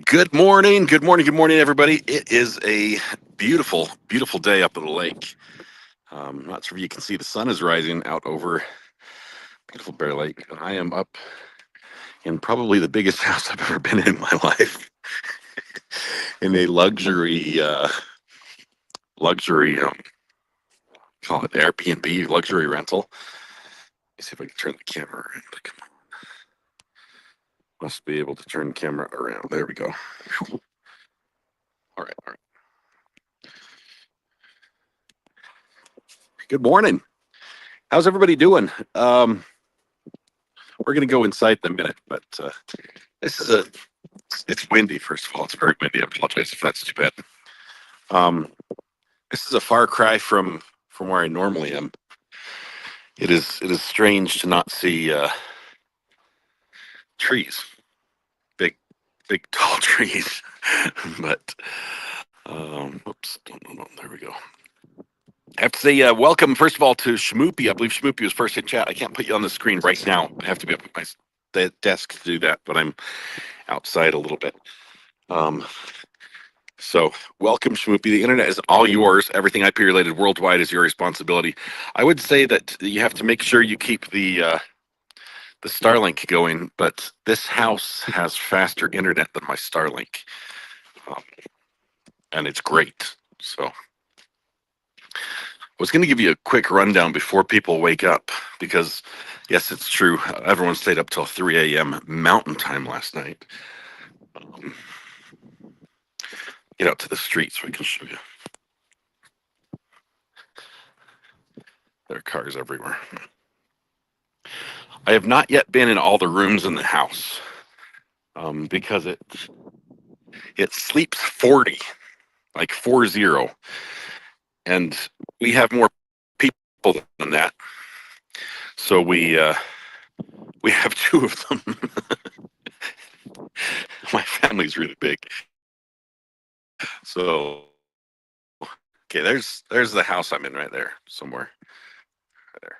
Good morning, good morning, good morning, everybody. It is a beautiful, beautiful day up at the lake. Not sure if you can see the sun is rising out over beautiful Bear Lake. And I am up in probably the biggest house I've ever been in my life, in a luxury, call it Airbnb, luxury rental. Let me see if I can turn the camera around. Come on. Must be able to turn the camera around. There we go. All right, all right. Good morning. How's everybody doing? We're going to go inside in a minute, but this is it's windy, first of all. It's very windy. I apologize if that's too bad. This is a far cry from where I normally am. It is strange to not see trees, big, big, tall trees. But, oops, no, there we go. I have to say welcome, first of all, to Shmoopy. I believe Shmoopy was first in chat. I can't put you on the screen right now. I have to be up at my desk to do that, but I'm outside a little bit. So welcome, Shmoopy. The internet is all yours. Everything IP related worldwide is your responsibility. I would say that you have to make sure you keep the Starlink going, but this house has faster internet than my Starlink, and it's great. So I was going to give you a quick rundown before people wake up, because yes, it's true. Everyone stayed up till 3 a.m. Mountain Time last night. Get out to the street so we can show you. There are cars everywhere. I have not yet been in all the rooms in the house because it sleeps 40, like 40, and we have more people than that. So we have two of them. My family's really big. So okay, there's the house I'm in right there somewhere. Right there.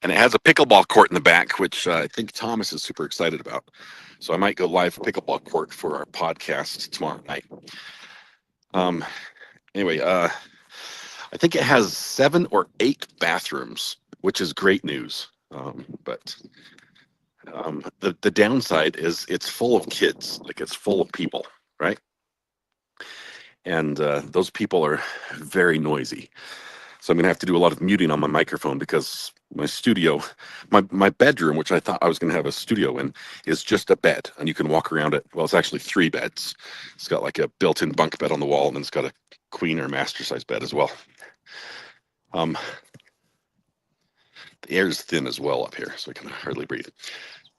And it has a pickleball court in the back, which I think Thomas is super excited about. So I might go live pickleball court for our podcast tomorrow night. Anyway, I think it has 7 or 8 bathrooms, which is great news. But the downside is it's full of kids, like it's full of people, right? And those people are very noisy. So I'm going to have to do a lot of muting on my microphone, because my studio, my bedroom, which I thought I was going to have a studio in, is just a bed, and you can walk around it. Well, it's actually 3 beds. It's got like a built-in bunk bed on the wall, and then it's got a queen or master size bed as well. The air's thin as well up here, so I can hardly breathe.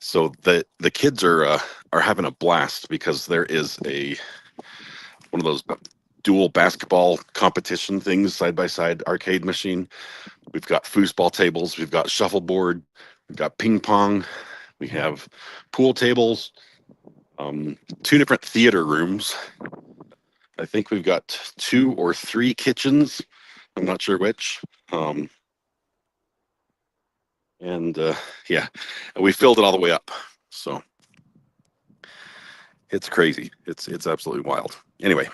So the kids are having a blast, because there is one of those dual basketball competition things, side by side arcade machine. We've got foosball tables, we've got shuffleboard, we've got ping pong, we have pool tables, 2 different theater rooms. I think we've got 2 or 3 kitchens. I'm not sure which. Yeah, and we filled it all the way up. So it's crazy. It's absolutely wild. Anyway,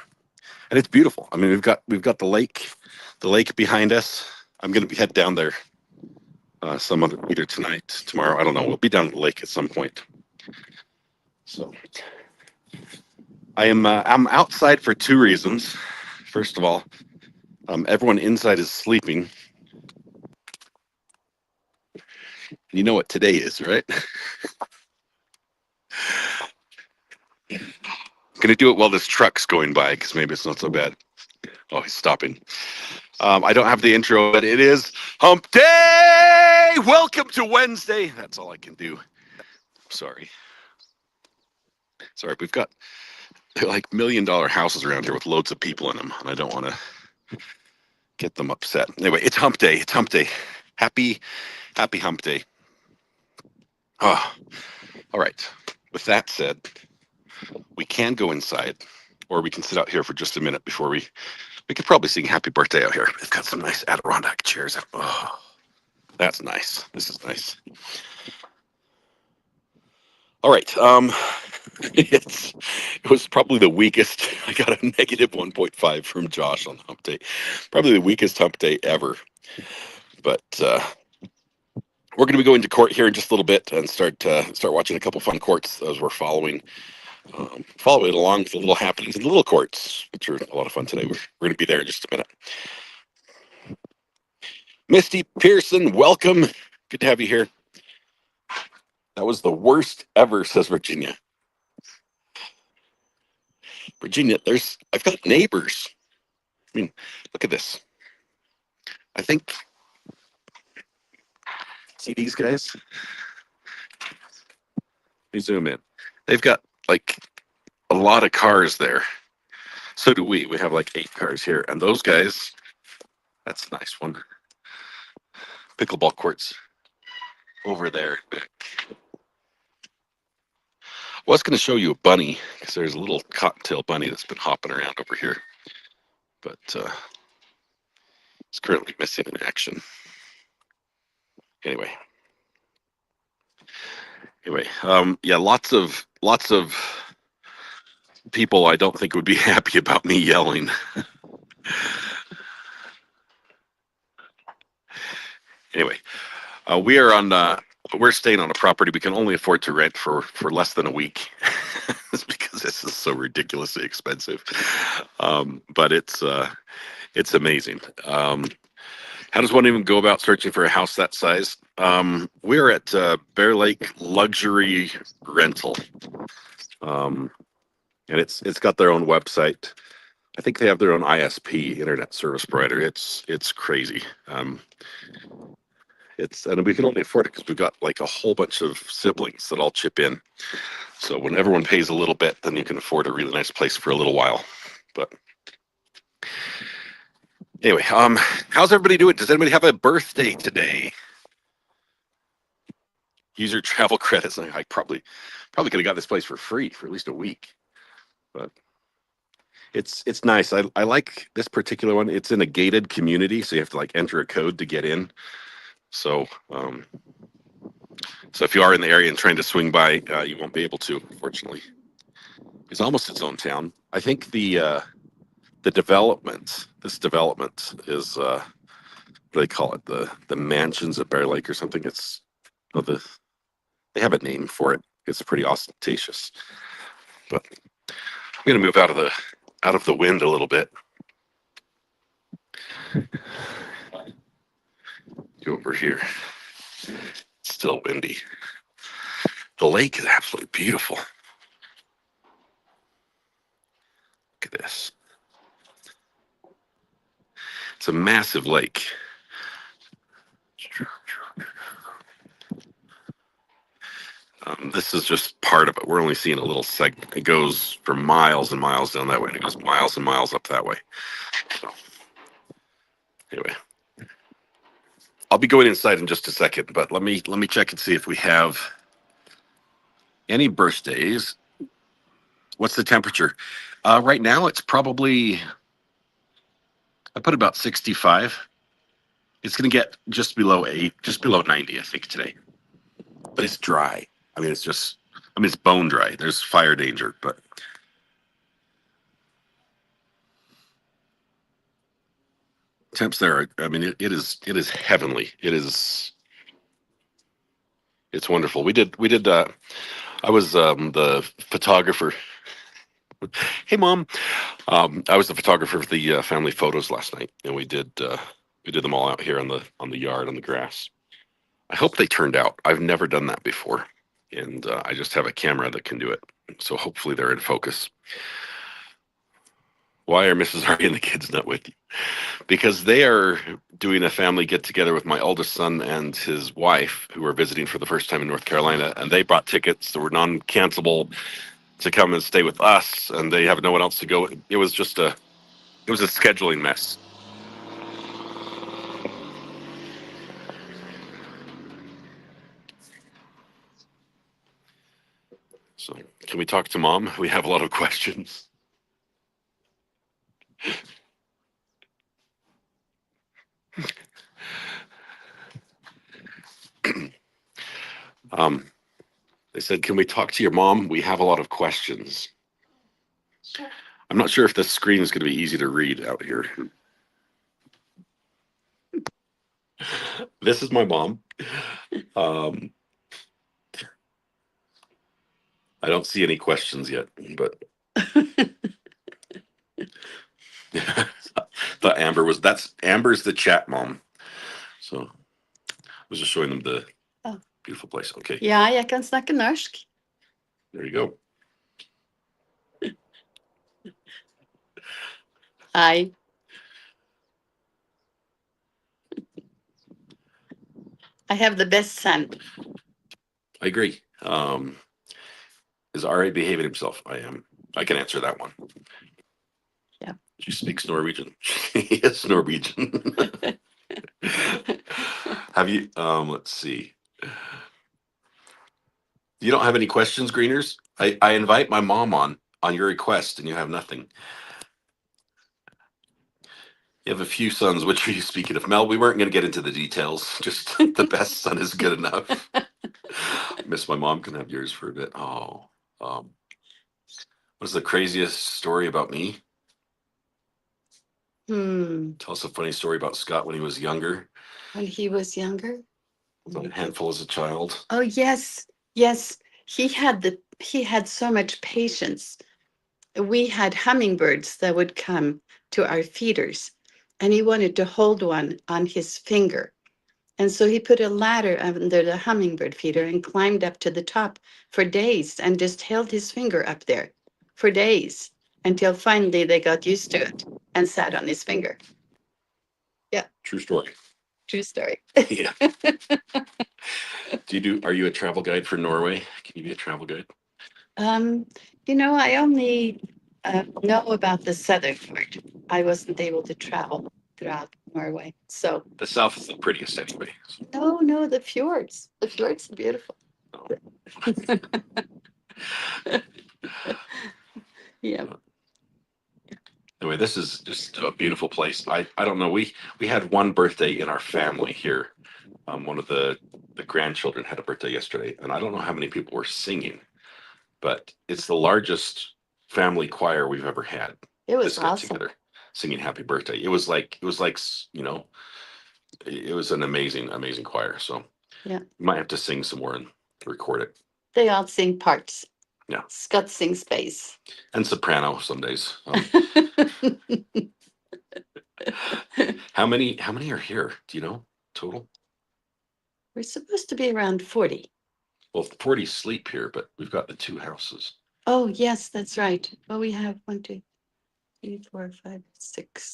and it's beautiful. I mean, we've got the lake behind us. I'm gonna head down there either tonight, tomorrow. I don't know. We'll be down at the lake at some point. So I'm outside for 2 reasons. First of all, everyone inside is sleeping. You know what today is, right? I'm gonna do it while this truck's going by, because maybe it's not so bad. Oh, he's stopping. I don't have the intro, but it is Hump Day! Welcome to Wednesday. That's all I can do. Sorry. We've got like $1 million houses around here with loads of people in them, and I don't want to get them upset. Anyway, it's Hump Day. It's Hump Day. Happy Hump Day. Oh, all right. With that said, we can go inside, or we can sit out here for just a minute before we could probably sing Happy Birthday out here. We've got some nice Adirondack chairs. Oh, that's nice. This is nice. All right. It was probably the weakest. I got a negative 1.5 from Josh on hump day. Probably the weakest hump day ever. But we're going to be going to court here in just a little bit and start watching a couple fun courts as we're following along with the little happenings in the little courts, which are a lot of fun today. We're going to be there in just a minute. Misty Pearson, welcome. Good to have you here. That was the worst ever, says Virginia. Virginia, I've got neighbors. I mean, look at this. I think, see these guys? Let me zoom in. They've got like a lot of cars there. So do we. We have like 8 cars here. And those guys, that's a nice one. Pickleball courts over there. I was going to show you a bunny because there's a little cottontail bunny that's been hopping around over here. But it's currently missing in action. Anyway, yeah, lots of people I don't think would be happy about me yelling. Anyway, we're staying on a property we can only afford to rent for less than a week. It's because this is so ridiculously expensive. But it's amazing. How does one even go about searching for a house that size? We're at Bear Lake Luxury Rental, and it's got their own website. I think they have their own ISP, Internet Service Provider. It's crazy. And we can only afford it because we've got like a whole bunch of siblings that all chip in. So when everyone pays a little bit, then you can afford a really nice place for a little while. But anyway, how's everybody doing? Does anybody have a birthday today? Use your travel credits. I probably could have got this place for free for at least a week. But it's nice. I like this particular one. It's in a gated community, so you have to like enter a code to get in. So so if you are in the area and trying to swing by, you won't be able to, unfortunately. It's almost its own town. I think this development is what do they call it? The mansions at Bear Lake or something. They have a name for it. It's pretty ostentatious. But I'm gonna move out of the wind a little bit. Go over here. It's still windy. The lake is absolutely beautiful. Look at this. It's a massive lake. This is just part of it. We're only seeing a little segment. It goes for miles and miles down that way, and it goes miles and miles up that way. So, anyway, I'll be going inside in just a second, but let me check and see if we have any birthdays. What's the temperature? Right now, it's probably I put about 65. It's going to get just below 90, I think, today. But it's dry. It's bone dry. There's fire danger, but temps there. It is heavenly. It's wonderful. We did. I was the photographer. Hey, Mom. I was the photographer for the family photos last night, and we did them all out here on the yard on the grass. I hope they turned out. I've never done that before, and I just have a camera that can do it. So hopefully they're in focus. Why are Mrs. Hardy and the kids not with you? Because they are doing a family get together with my oldest son and his wife, who are visiting for the first time in North Carolina, and they bought tickets that were non-cancelable to come and stay with us, and they have no one else to go. It was a scheduling mess. So can we talk to Mom? We have a lot of questions. um, They said, "Can we talk to your mom? We have a lot of questions." Sure. I'm not sure if the screen is going to be easy to read out here. This is my mom. Um, I don't see any questions yet, but that's Amber's the chat mom. So I was just showing them the beautiful place. Okay. Ja, jeg kan snakke norsk. There you go. Hi. I have the best son. I agree. Is Ari behaving himself? I am. I can answer that one. Yeah. She speaks Norwegian. She is Norwegian. Have you, let's see. You don't have any questions, Greeners? I invite my mom on your request and you have nothing. You have a few sons. Which are you speaking of? Mel, we weren't going to get into the details. Just the best son is good enough. Miss my mom. Can have yours for a bit. Oh, what's the craziest story about me? Tell us a funny story about Scott when he was younger. When he was younger? A handful as a child. Oh, yes. Yes. He had so much patience. We had hummingbirds that would come to our feeders, and he wanted to hold one on his finger. And so he put a ladder under the hummingbird feeder and climbed up to the top for days and just held his finger up there for days until finally they got used to it and sat on his finger. Yeah. True story. True story. Yeah. Are you a travel guide for Norway? Can you be a travel guide? I only know about the southern part. I wasn't able to travel throughout Norway. So the south is the prettiest anyway. No, the fjords. The fjords are beautiful. Oh. Yeah. Anyway, this is just a beautiful place. I don't know. We had one birthday in our family here. One of the grandchildren had a birthday yesterday, and I don't know how many people were singing, but it's the largest family choir we've ever had. It was awesome. Together, singing happy birthday. It was like it was an amazing choir. So yeah, you might have to sing some more and record it. They all sing parts. Yeah. Scott sings bass. And soprano some days. How many are here? Do you know total? We're supposed to be around 40. Well, 40 sleep here, but we've got the 2 houses. Oh, yes, that's right. Well, we have 1, 2, 3, 4, 5, 6,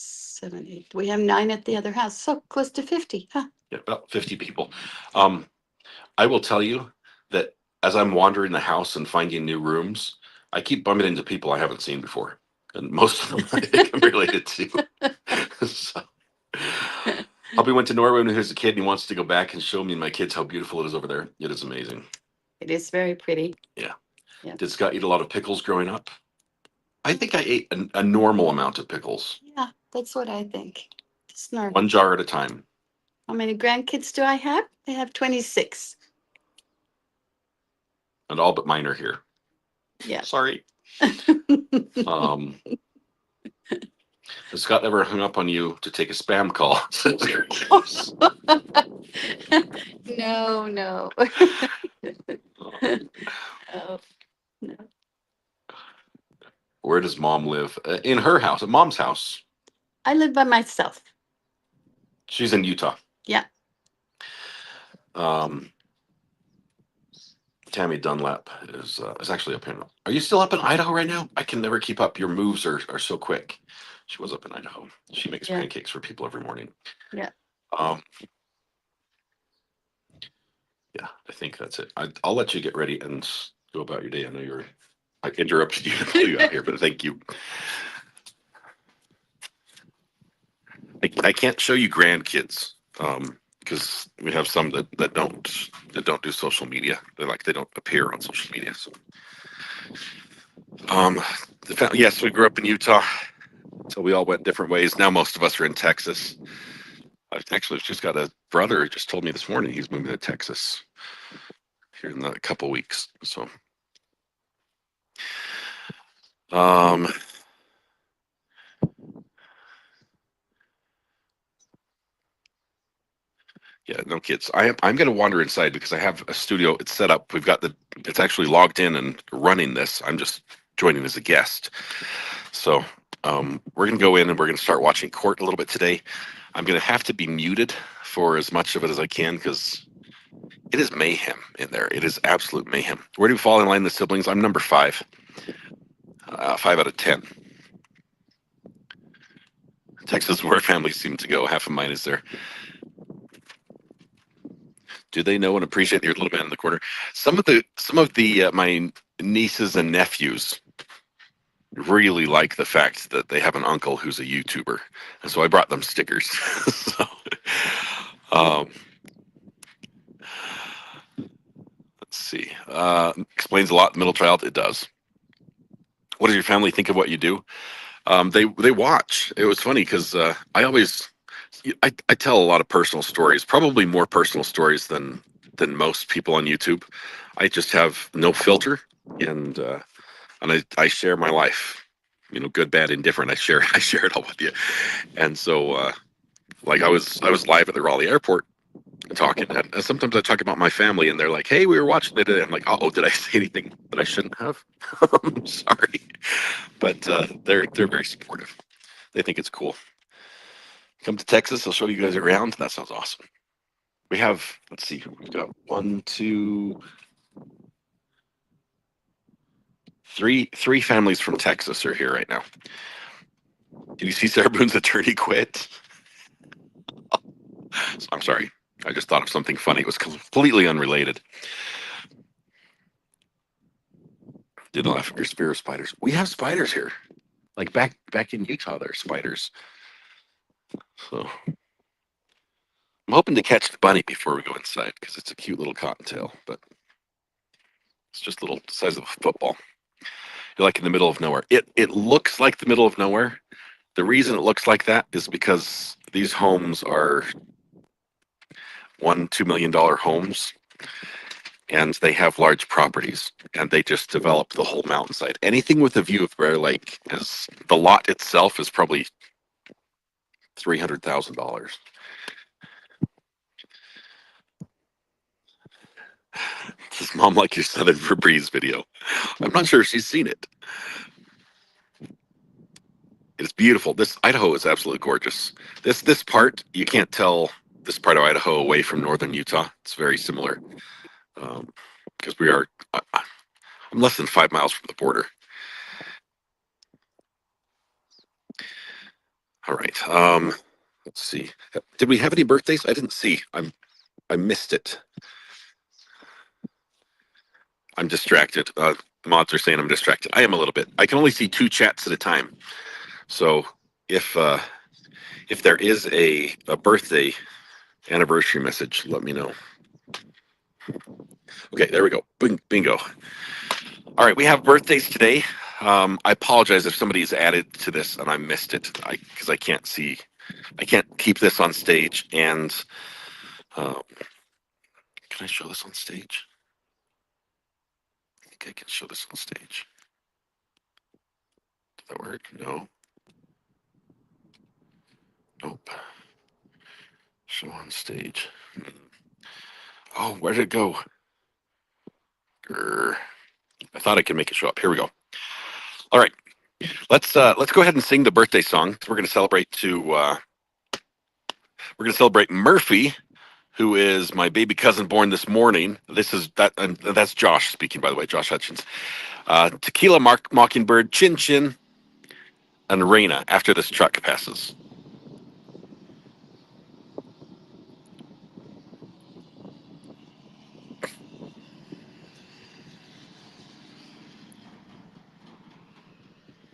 7, 8. We have 9 at the other house. So close to 50, huh? Yeah, about 50 people. I will tell you that as I'm wandering the house and finding new rooms, I keep bumping into people I haven't seen before. And most of them I think I'm related to. So, Hubby went to Norway when he was a kid and he wants to go back and show me and my kids how beautiful it is over there. It is amazing. It is very pretty. Yeah. Did Scott eat a lot of pickles growing up? I think I ate a normal amount of pickles. Yeah, that's what I think. Just normal. 1 jar at a time. How many grandkids do I have? I have 26. And all but mine are here. Yeah. Sorry. Has Scott ever hung up on you to take a spam call? No. Oh, no. Where does mom live? In her house, at mom's house. I live by myself. She's in Utah. Yeah. Tammy Dunlap is actually up in. Are you still up in Idaho right now? I can never keep up. Your moves are so quick. She was up in Idaho. She makes pancakes for people every morning. Yeah. Yeah, I think that's it. I'll let you get ready and go about your day. I know I interrupted you to pull you out here, but thank you. I can't show you grandkids because we have some that don't do social media. They don't appear on social media. So, yes, we grew up in Utah, so we all went different ways. Now most of us are in Texas. I've actually just got a brother who just told me this morning he's moving to Texas. here in a couple weeks. So, um, yeah, no kids. I'm going to wander inside because I have a studio. It's set up. It's actually logged in and running this. I'm just joining as a guest. So, we're going to go in and we're going to start watching court a little bit today. I'm going to have to be muted for as much of it as I can because it is mayhem in there. It is absolute mayhem. Where do we fall in line, the siblings? I'm number 5. 5 out of 10. Texas, where families seem to go. Half of mine is there. Do they know and appreciate your little man in the corner? Some of the my nieces and nephews really like the fact that they have an uncle who's a YouTuber, and so I brought them stickers. So, um, let's see. Explains a lot. Middle child, it does. What does your family think of what you do? They watch. It was funny because I tell a lot of personal stories, probably more personal stories than most people on YouTube. I just have no filter, and I share my life, good, bad, indifferent. I share it all with you, and so like I was live at the Raleigh airport talking, and sometimes I talk about my family, and they're like, "Hey, we were watching it today." I'm like, "Oh, did I say anything that I shouldn't have?" I'm sorry, but they're very supportive. They think it's cool. Come to Texas, I'll show you guys around. That sounds awesome. We have, let's see, we've got 1, 2, 3 families from Texas are here right now. Did you see Sarah Boone's attorney quit? I'm sorry. I just thought of something funny. It was completely unrelated. Didn't laugh at your spear of spiders. We have spiders here. Like back in Utah, there's spiders. So I'm hoping to catch the bunny before we go inside because it's a cute little cottontail, but it's just little size of a football. You're like in the middle of nowhere. It looks like the middle of nowhere. The reason it looks like that is because these homes are $1-2 million homes, and they have large properties, and they just develop the whole mountainside. Anything with a view of Bear Lake is the lot itself is probably $300,000. Does mom like your Southern Febreze video? I'm not sure if she's seen it. It's beautiful. This Idaho is absolutely gorgeous. This part, you can't tell this part of Idaho away from northern Utah. It's very similar because I'm less than 5 miles from the border. All right. Let's see. Did we have any birthdays? I didn't see. I missed it. I'm distracted. The mods are saying I'm distracted. I am a little bit. I can only see 2 chats at a time. So if there is a birthday anniversary message, let me know. Okay, there we go. Bingo. All right, we have birthdays today. I apologize if somebody's added to this and I missed it because I can't see. I can't keep this on stage. And can I show this on stage? I think I can show this on stage. Did that work? No. Nope. Show on stage. Oh, where did it go? Grr. I thought I could make it show up. Here we go. All right, let's go ahead and sing the birthday song. We're going to celebrate Murphy, who is my baby cousin born this morning. That's Josh speaking, by the way, Josh Hutchins. Tequila Mockingbird, Chin Chin, and Raina after this truck passes.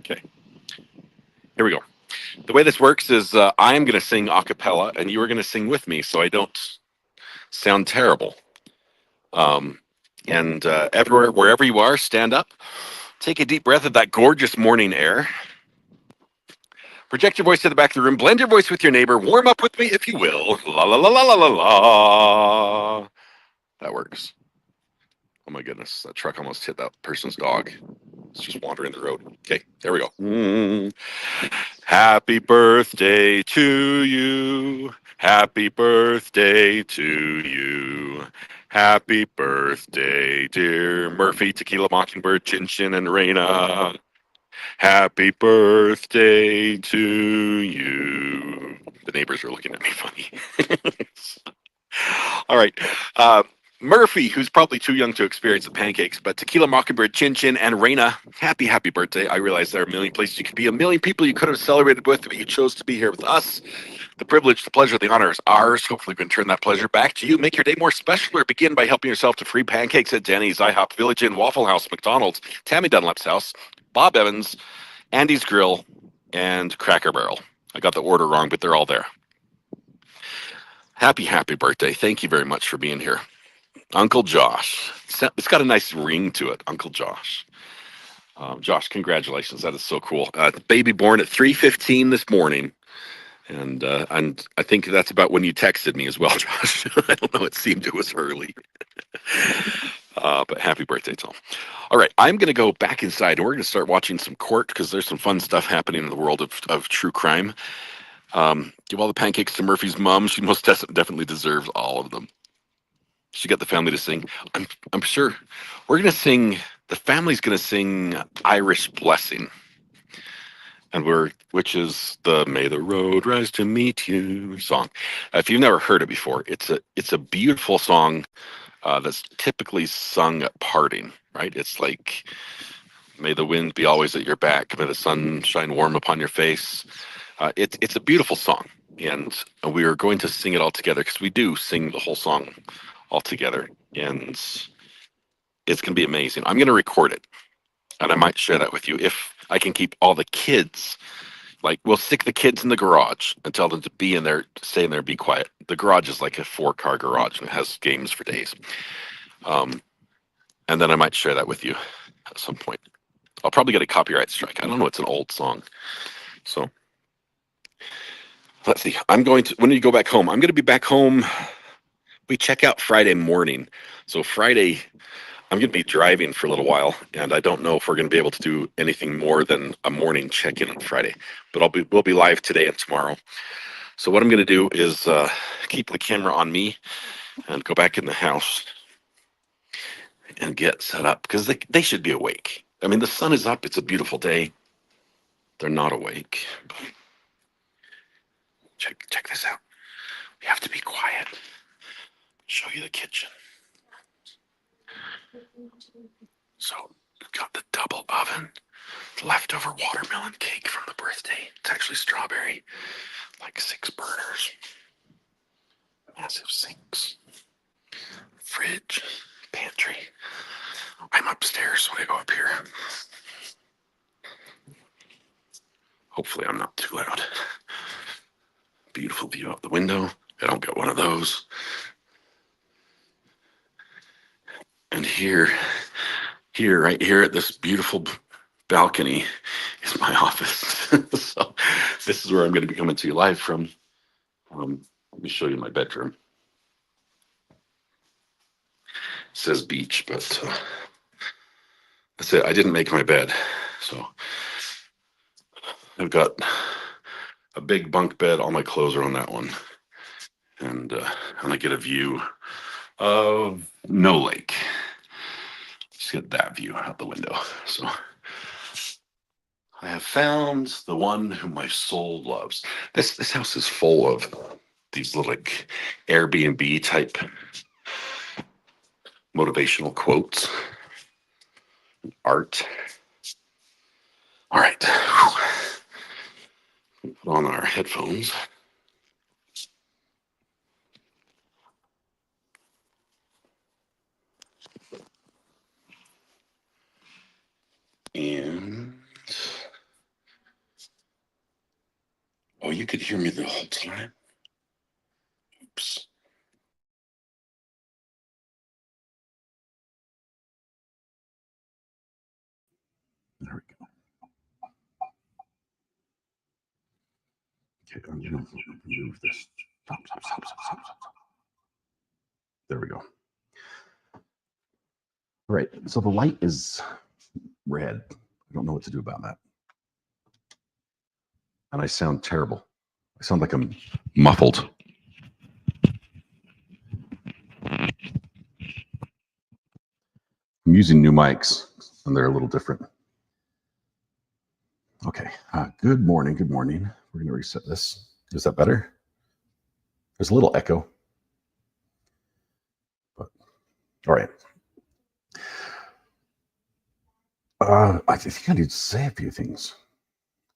Okay, here we go. The way this works is I am going to sing a cappella, and you are going to sing with me, so I don't sound terrible. And everywhere, wherever you are, stand up, take a deep breath of that gorgeous morning air. Project your voice to the back of the room. Blend your voice with your neighbor. Warm up with me, if you will. La la la la la la la. That works. Oh my goodness, that truck almost hit that person's dog. It's just wandering the road. Okay, there we go. Happy birthday to you. Happy birthday to you. Happy birthday, dear Murphy, Tequila Mockingbird, Chin Chin, and Reina. Happy birthday to you. The neighbors are looking at me funny. All right. Murphy, who's probably too young to experience the pancakes, but Tequila Mockingbird, Chin Chin, and Reina, happy birthday. I realize there are a million places you could be, a million people you could have celebrated with, but you chose to be here with us. The privilege, the pleasure, the honor is ours. Hopefully, we can turn that pleasure back to you. Make your day more special or begin by helping yourself to free pancakes at Denny's, IHOP, Village Inn, Waffle House, McDonald's, Tammy Dunlap's house, Bob Evans, Andy's Grill, and Cracker Barrel. I got the order wrong, but they're all there. Happy birthday. Thank you very much for being here. Uncle Josh. It's got a nice ring to it, Uncle Josh. Josh, congratulations. That is so cool. Baby born at 3:15 this morning. And I think that's about when you texted me as well, Josh. I don't know. It seemed it was early. But happy birthday, Tom. All right. I'm going to go back inside and we're going to start watching some court because there's some fun stuff happening in the world of true crime. Give all the pancakes to Murphy's mom. She most definitely deserves all of them. She got the family to sing. I'm sure we're going to sing. The family's going to sing Irish Blessing. Which is the "May the Road Rise to Meet You" song. If you've never heard it before, it's a beautiful song that's typically sung at parting, right? It's like, "May the wind be always at your back, may the sun shine warm upon your face." It's a beautiful song, and we are going to sing it all together because we do sing the whole song all together, and it's going to be amazing. I'm going to record it, and I might share that with you if I can keep all the kids. Like, we'll stick the kids in the garage and tell them to be in there, stay in there, be quiet. The garage is like a 4-car garage and it has games for days. And then I might share that with you at some point. I'll probably get a copyright strike. I don't know. It's an old song. So let's see. When you go back home, I'm going to be back home. We check out Friday morning. So Friday, I'm going to be driving for a little while, and I don't know if we're going to be able to do anything more than a morning check-in on Friday. But we'll be live today and tomorrow. So what I'm going to do is keep the camera on me and go back in the house and get set up because they should be awake. I mean, the sun is up. It's a beautiful day. They're not awake. Check this out. We have to be quiet. Show you the kitchen. So we've got the double oven, leftover watermelon cake from the birthday. It's actually strawberry, like 6 burners, massive sinks, fridge, pantry. I'm upstairs when I go up here. Hopefully I'm not too loud. Beautiful view out the window. I don't get one of those. And right here at this beautiful balcony is my office. So this is where I'm going to be coming to you live from. Let me show you my bedroom. It says beach, but that's it. I didn't make my bed. So I've got a big bunk bed. All my clothes are on that one. And I get a view of no lake. Just get that view out the window. So I have found the one whom my soul loves. This house is full of these little like Airbnb type motivational quotes, art. All right. Put on our headphones. And oh, you could hear me the whole time. Oops. There we go. Okay, I'm gonna move this. Stop. There we go. All right, so the light is red. I don't know what to do about that. And I sound terrible. I sound like I'm muffled. I'm using new mics, and they're a little different. Okay, good morning, good morning. We're gonna reset this. Is that better? There's a little echo. But, all right. I think I need to say a few things.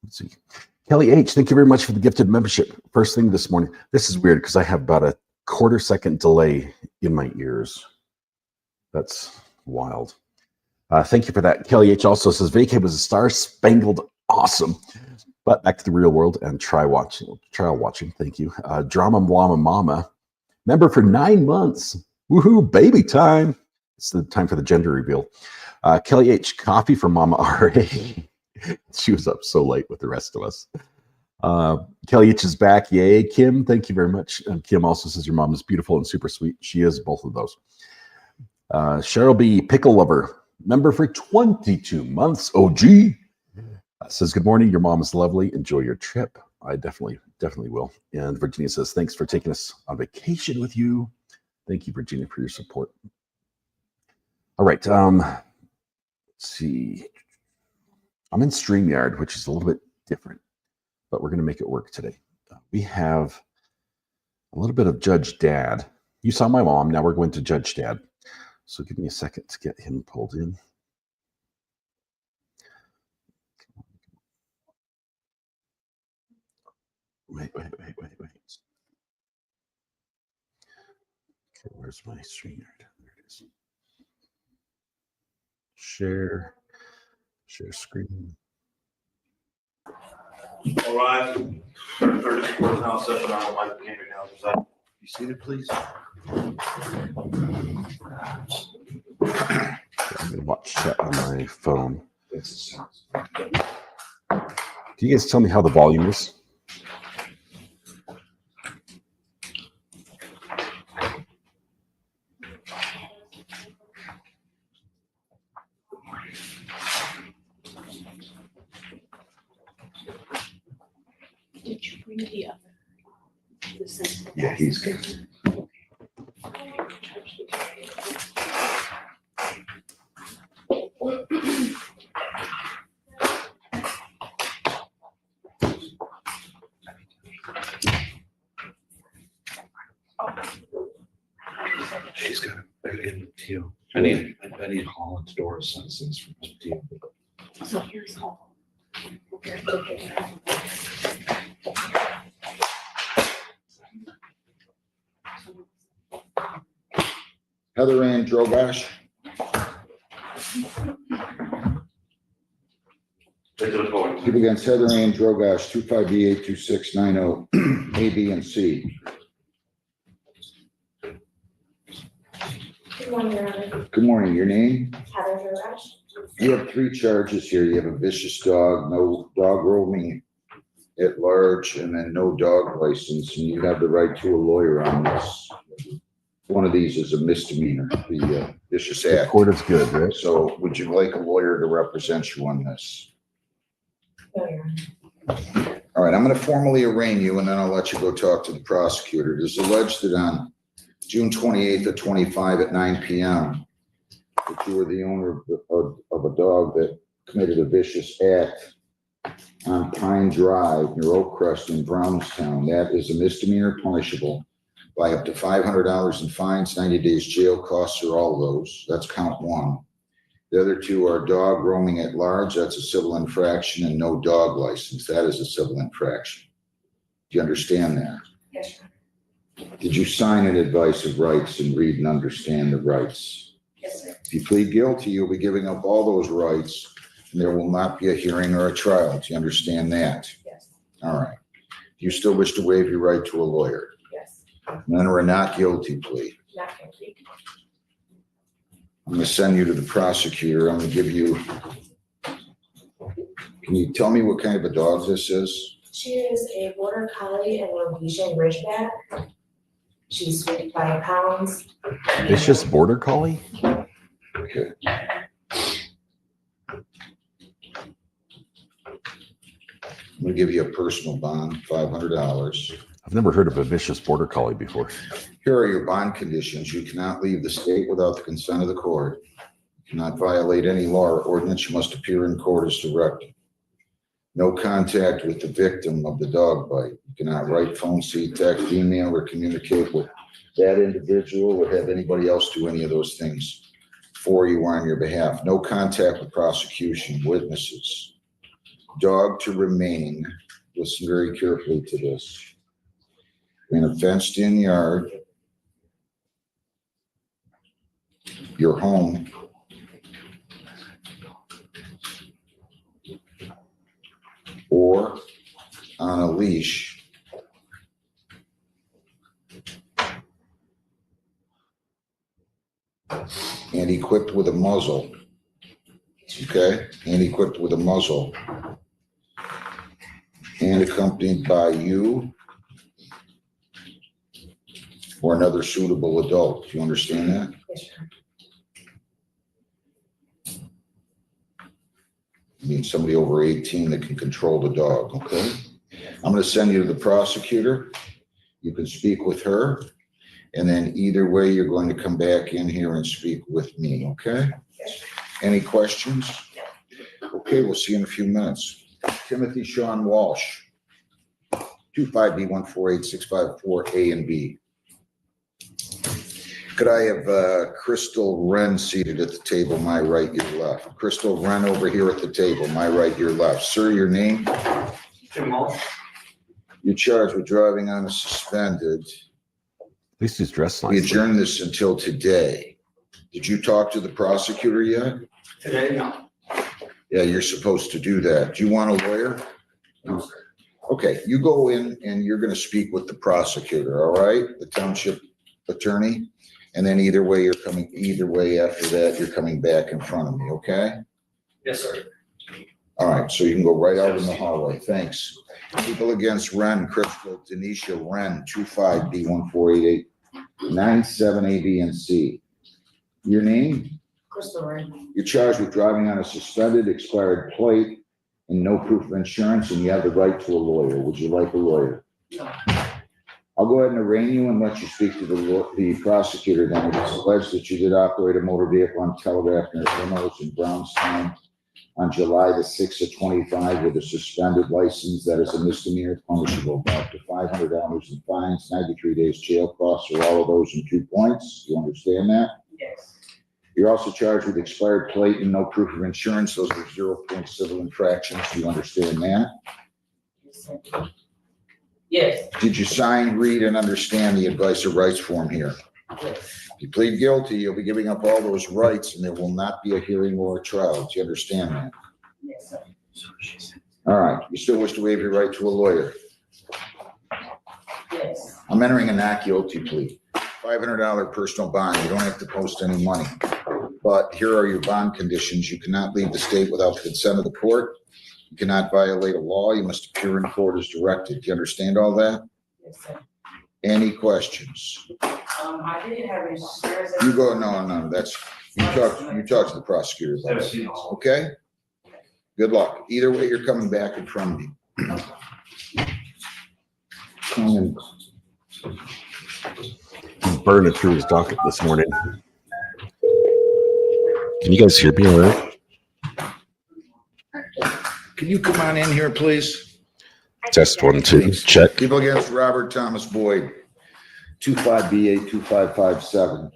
Let's see. Kelly H, thank you very much for the gifted membership. First thing this morning. This is weird because I have about a quarter-second delay in my ears. That's wild. Thank you for that. Kelly H also says, vacay was a star-spangled awesome. But back to the real world and trial watching. Thank you. Drama Llama Mama, member for 9 months. Woohoo, baby time. It's the time for the gender reveal. Kelly H, coffee for Mama RA. She was up so late with the rest of us. Kelly H is back. Yay. Kim, thank you very much. And Kim also says your mom is beautiful and super sweet. She is both of those. Cheryl B, pickle lover, member for 22 months. OG says, good morning. Your mom is lovely. Enjoy your trip. I definitely will. And Virginia says, thanks for taking us on vacation with you. Thank you, Virginia, for your support. All right. Let's see. I'm in StreamYard, which is a little bit different, but we're going to make it work today. We have a little bit of Judge Dad. You saw my mom. Now we're going to Judge Dad. So give me a second to get him pulled in. Wait. Okay, where's my StreamYard? There it is. Share screen. All right. Third floor now, stepping out of my camera now. Be seated, please. I'm going to watch that on my phone. Can you guys tell me how the volume is? Did you bring the other? Yeah, he's good. She's got it in teal. I need Holland's door sentences from this teal. So here's all. Heather Ann Drogash. Keep against Heather Ann Drogash, 2582690, A, B, and C. Good morning, Your Honor. Good morning. Your name? Heather Drogash. You have 3 charges here. You have a vicious dog, no dog roaming at large, and then no dog license, and you have the right to a lawyer on this. One of these is a misdemeanor, the vicious The act. court is good, right? So would you like a lawyer to represent you on this? No, Your Honor. All right, I'm going to formally arraign you, and then I'll let you go talk to the prosecutor. It is alleged that on June 28th of 25 at 9 p.m., that you were the owner of a dog that committed a vicious act on Pine Drive near Oakcrest in Brownstown. That is a misdemeanor punishable by up to $500 in fines, 90 days jail, costs are all those. That's count 1. The other 2 are dog roaming at large. That's a civil infraction, and no dog license. That is a civil infraction. Do you understand that? Yes, Your Honor. Did you sign an advice of rights and read and understand the rights? Yes, sir. If you plead guilty, you'll be giving up all those rights, and there will not be a hearing or a trial. Do you understand that? Yes. All right. Do you still wish to waive your right to a lawyer? Yes. Enter a not guilty plea. Not guilty. I'm going to send you to the prosecutor. I'm going to give you, can you tell me what kind of a dog this is? She is a border collie and Rhodesian Ridgeback. She's 55 pounds. Vicious border collie? Okay. I'm gonna give you a personal bond, $500. I've never heard of a vicious border collie before. Here are your bond conditions. You cannot leave the state without the consent of the court. You cannot violate any law or ordinance. You must appear in court as directed. No contact with the victim of the dog bite. You cannot write, phone, see, text, email, or communicate with that individual or have anybody else do any of those things for you or on your behalf. No contact with prosecution, witnesses. Dog to remain, listen very carefully to this, in a fenced-in yard, your home, or on a leash and equipped with a muzzle, okay, and equipped with a muzzle and accompanied by you or another suitable adult. Do you understand that? Yes, sir. I mean, somebody over 18 that can control the dog, okay? I'm gonna send you to the prosecutor. You can speak with her. And then either way, you're going to come back in here and speak with me, okay? Any questions? Okay, we'll see you in a few minutes. Timothy Sean Walsh, 25B148654A and B. Could I have Crystal Wren seated at the table, my right, your left? Crystal Wren over here at the table, my right, your left. Sir, your name? Tim Walsh. You're charged with driving on a suspended. At least he's dressed We nicely. adjourn this until today. Did you talk to the prosecutor yet? Today, no. Yeah, you're supposed to do that. Do you want a lawyer? No, sir. Okay, you go in and you're gonna speak with the prosecutor, all right? The township attorney. And then either way after that, you're coming back in front of me, okay? Yes, sir. All right, so you can go right out in the hallway. Thanks. People against Wren, Crystal Denisha Wren, 25B148897 A, B, and C. Your name? Crystal Ring. You're charged with driving on a suspended, expired plate and no proof of insurance, and you have the right to a lawyer. Would you like a lawyer? No. I'll go ahead and arraign you and let you speak to the prosecutor. Then it's alleged that you did operate a motor vehicle on Telegraph near Reynolds in Brownstown on July the 6th of 25 with a suspended license. That is a misdemeanor, punishable by up to $500 in fines, 93 days jail costs, or all of those in 2 points. You understand that? Yes. You're also charged with expired plate and no proof of insurance. Those are 0-point civil infractions. Do you understand that? Yes. Did you sign, read, and understand the advice of rights form here? Yes. If you plead guilty, you'll be giving up all those rights and there will not be a hearing or a trial. Do you understand that? Yes, sir. All right. You still wish to waive your right to a lawyer? Yes. I'm entering a not guilty plea. $500 personal bond. You don't have to post any money. But here are your bond conditions. You cannot leave the state without the consent of the court. You cannot violate a law. You must appear in court as directed. Do you understand all that? Yes, sir. Any questions? I didn't have insurance. You go, no, that's, you talk to the prosecutor about it. Okay? Good luck. Either way, you're coming back in front of me. He's burning through his docket this morning. Can you guys hear me all right? Can you come on in here, please? Test 1, 2, check. People against Robert Thomas Boyd, 25B82557.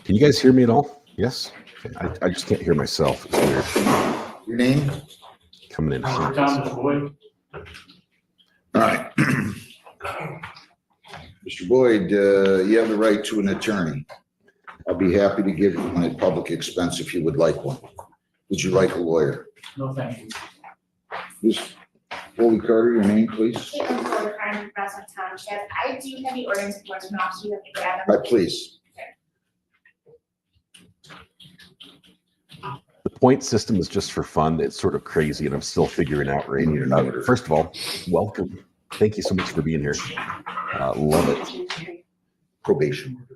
Can you guys hear me at all? Yes? Okay. I just can't hear myself. It's weird. Your name? Coming in. Thomas Boyd. All right. Mr. Boyd, you have the right to an attorney. I'll be happy to give you one at public expense if you would like one. Would you like a lawyer? No, thank you. This, Holy Carter, your name, please? Caitlin Fuller, Farm Progressive Township. I do have the ordinance enforcement officer. You have to grab them. Please. The point system is just for fun. It's sort of crazy, and I'm still figuring out We need an auditor. First of all, welcome. Thank you so much for being here. Love it. probation.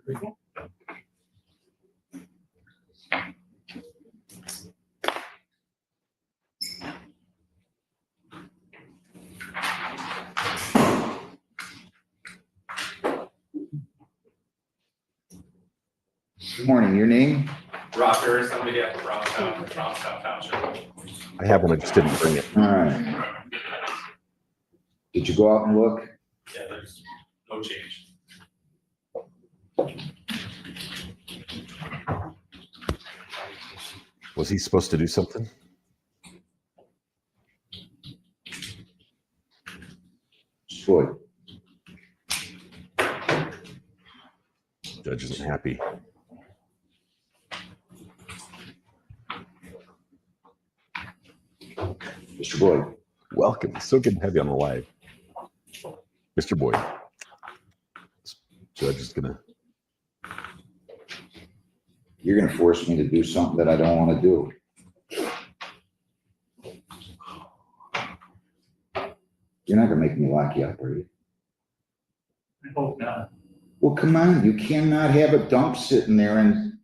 Good morning, your name? Rocker, somebody at Brownstown Township. I have one, I just didn't bring it. All right. Did you go out and look? Yeah, there's no change. Was he supposed to do something? Boy, Judge isn't happy. Mr. Boyd, Welcome. It's so good to have you on the live. Mr. Boyd. This judge is gonna. you're gonna force me to do something that I don't want to do. You're not gonna make me lock you up, are you? I hope not. Well, come on, you cannot have a dump sitting there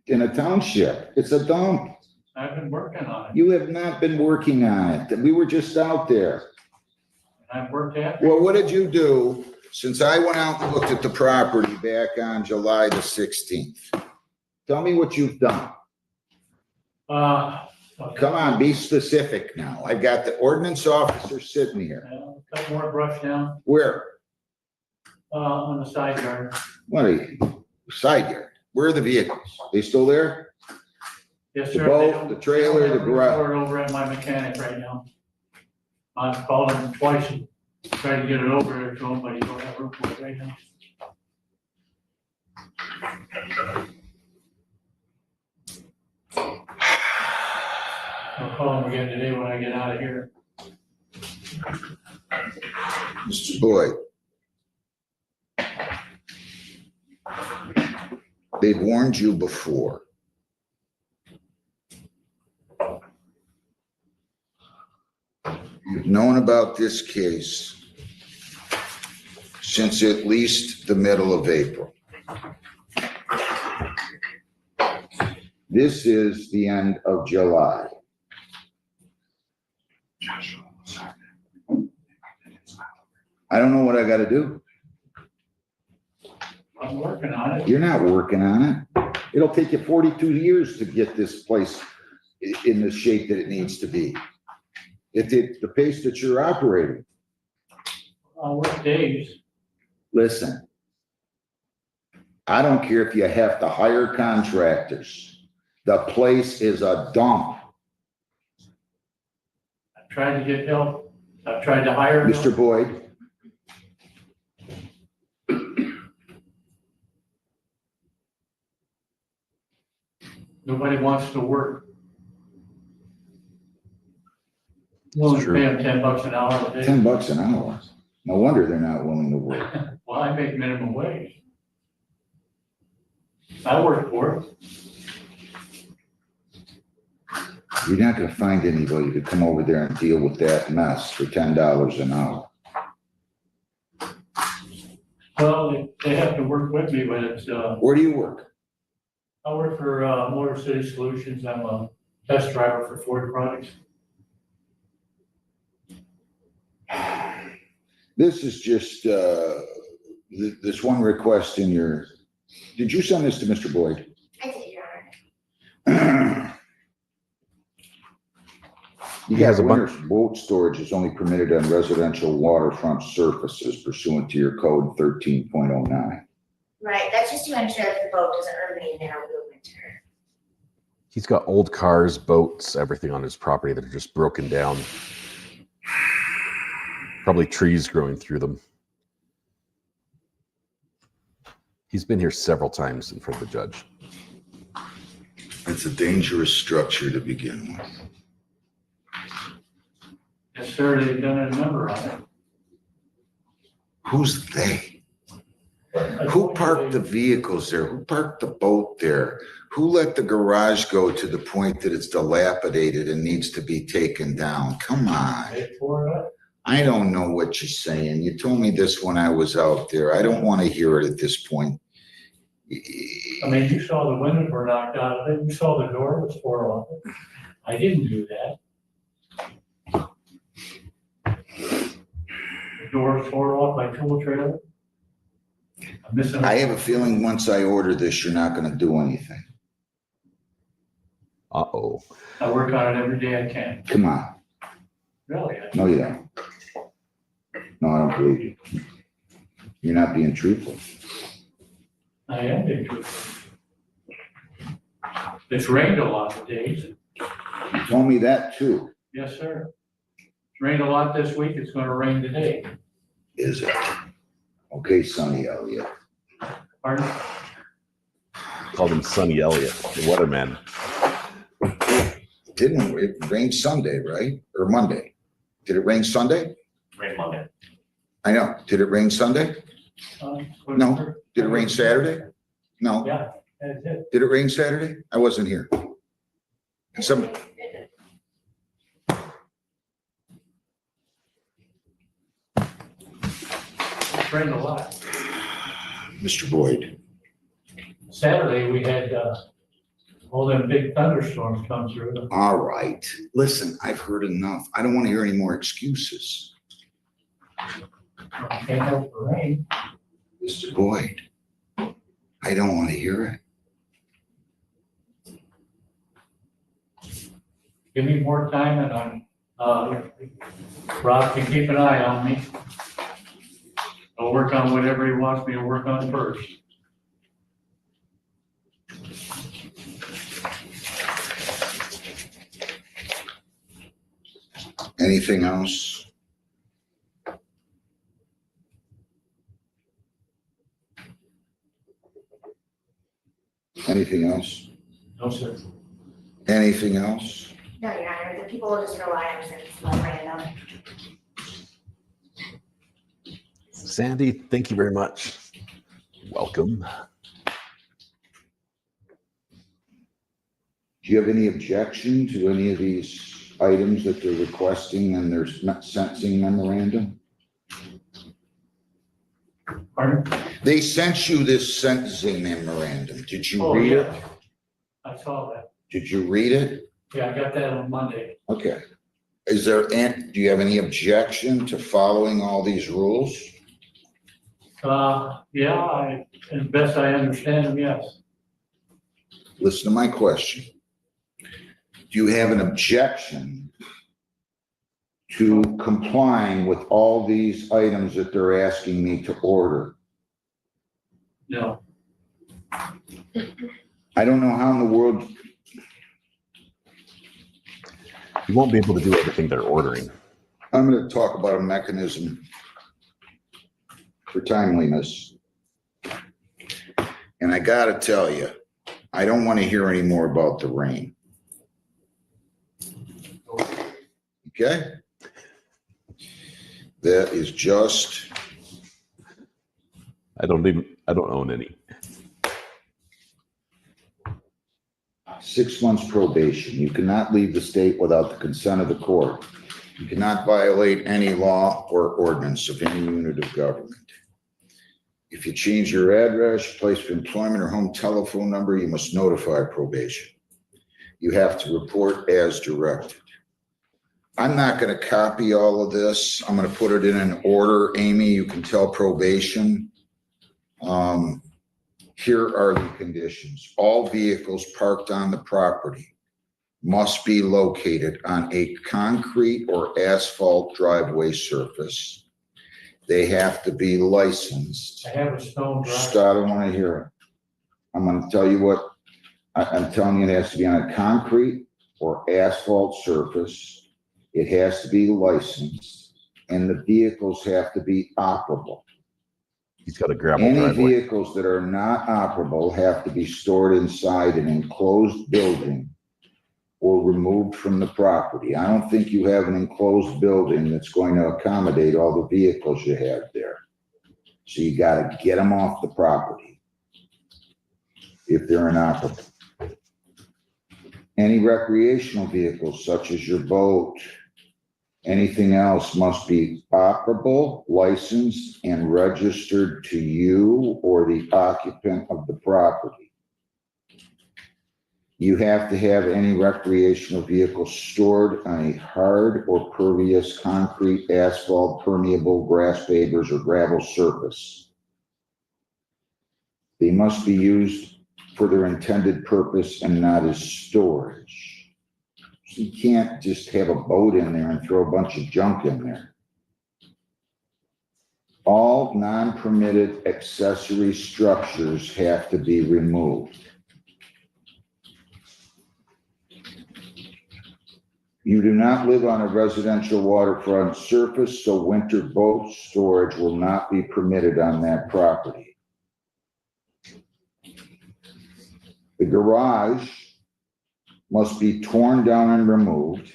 in a township. It's a dump. I've been working on it. You have not been working on it. We were just out there. I've worked at. Well, what did you do since I went out and looked at the property back on July the 16th? Tell me what you've done. Come on, be specific now. I've got the ordinance officer sitting here. Cut more brush down, Where? on the side yard. What are you? Side yard. Where are the vehicles? They still there? Yes, The sir. boat, the trailer, the garage. We're over at my mechanic right now. I've called him twice and tried to get it over there to him, but he don't have room for it right now. I'll call him again today when I get out of here. Mr. Boyd. They've warned you before. You've known about this case since at least the middle of April. This is the end of July. I don't know what I gotta do. I'm working on it. You're not working on it. It'll take you 42 years to get this place in the shape that it needs to be. At the pace that you're operating. I'll work days. Listen, I don't care if you have to hire contractors. The place is a dump. I've tried to get help. I've tried to hire help. Mr. Boyd, Nobody wants to work. Willing to true. pay them $10 an hour a day. $10 an hour. No wonder they're not willing to work. Well, I make minimum wage. I work for it. You're not gonna find anybody to come over there and deal with that mess for $10 an hour. Well, they have to work with me, but it's, Where do you work? I work for, Motor City Solutions. I'm a test driver for Ford products. This is just, this one request in your, did you send this to Mr. Boyd? I did, Your Honor. You He has got a winter boat storage is only permitted on residential waterfront surfaces pursuant to your code 13.09. Right, that's just to ensure that the boat doesn't remain there over the winter. He's got old cars, boats, everything on his property that are just broken down. Probably trees growing through them. He's been here several times in front of the judge. It's a dangerous structure to begin with. Yes, sir, they've done a number on it. Who's they? Who parked the vehicles there? Who parked the boat there? Who let the garage go to the point that it's dilapidated and needs to be taken down? Come on. They tore it up. I don't know what you're saying. You told me this when I was out there. I don't want to hear it at this point. I mean, you saw the windows were knocked out of it, you saw the door was tore off. I didn't do that. The door was tore off my tool trailer. I'm missing. I have a feeling once I order this, you're not gonna do anything. Uh-oh. I work on it every day I can. Come on. Really? No, you don't. No, I don't believe you. You're not being truthful. I am being truthful. It's rained a lot of days. You told me that too. Yes, sir. It's rained a lot this week. It's gonna rain today. Is it? Okay, Sonny Elliott. Pardon? Called him Sonny Elliott, the weatherman. Didn't it rain Sunday, right? Or Monday? Did it rain Sunday? Rain Monday. I know. Did it rain Sunday? No. Did it rain Saturday? No. Yeah, that's it. Did it rain Saturday? I wasn't here. Some, It's rained a lot. Mr. Boyd, Saturday, we had, all them big thunderstorms come through. all right. Listen, I've heard enough. I don't want to hear any more excuses. Can't help the rain. Mr. Boyd, I don't want to hear it. Give me more time and Rob can keep an eye on me. I'll work on whatever he wants me to work on first. Anything else? Anything else? No, sir. Anything else? No, Your Honor, the people will just rely on since it's like random. Sandy, thank you very much. Welcome. Do you have any objection to any of these items that they're requesting in their sentencing memorandum? Pardon? They sent you this sentencing memorandum. Did you Oh, read it? yeah. I saw that. Did you read it? Yeah, I got that on Monday. Okay. Is there, do you have any objection to following all these rules? Yeah, as best I understand them, yes. Listen to my question. Do you have an objection to complying with all these items that they're asking me to order? No. I don't know how in the world, You won't be able to do everything they're ordering. I'm going to talk about a mechanism for timeliness. And I got to tell you, I don't want to hear any more about the rain. Okay? That is just, I don't own any. 6 months probation. You cannot leave the state without the consent of the court. You cannot violate any law or ordinance of any unit of government. If you change your address, place of employment, or home telephone number, you must notify probation. You have to report as directed. I'm not going to copy all of this. I'm going to put it in an order. Amy, you can tell probation. Here are the conditions. All vehicles parked on the property must be located on a concrete or asphalt driveway surface. They have to be licensed. I have a stone drive. Stop, I don't want to hear it. I'm going to tell you what, I'm telling you, it has to be on a concrete or asphalt surface. It has to be licensed, and the vehicles have to be operable. He's got a gravel Any driveway. vehicles that are not operable have to be stored inside an enclosed building or removed from the property. I don't think you have an enclosed building that's going to accommodate all the vehicles you have there. So you got to get them off the property if they're inoperable. Any recreational vehicles such as your boat, Anything else must be operable, licensed, and registered to you or the occupant of the property. You have to have any recreational vehicle stored on a hard or pervious concrete, asphalt, permeable, grass pavers, or gravel surface. They must be used for their intended purpose and not as storage. You can't just have a boat in there and throw a bunch of junk in there. All non-permitted accessory structures have to be removed. You do not live on a residential waterfront surface, so winter boat storage will not be permitted on that property. The garage must be torn down and removed,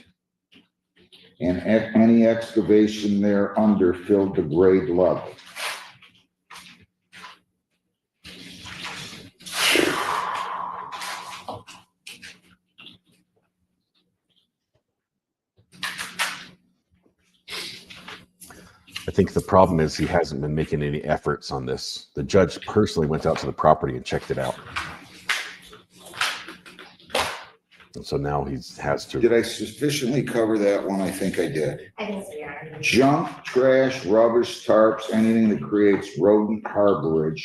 and any excavation thereunder filled to grade level. I think the problem is he hasn't been making any efforts on this. The judge personally went out to the property and checked it out. And so now he has to. Did I sufficiently cover that one? I think I did. I think so, yeah. Junk, trash, rubbish, tarps, anything that creates rodent harborage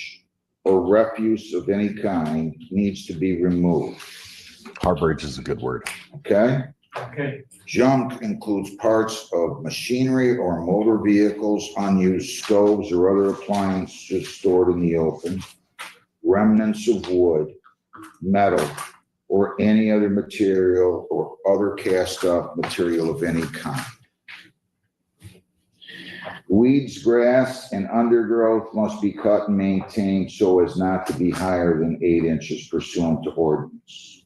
or refuse of any kind needs to be removed. Harborage is a good word. Okay? Okay, Junk includes parts of machinery or motor vehicles, unused stoves or other appliances stored in the open, remnants of wood, metal, or any other material or other cast off material of any kind. Weeds, grass, and undergrowth must be cut and maintained so as not to be higher than 8 inches pursuant to ordinance.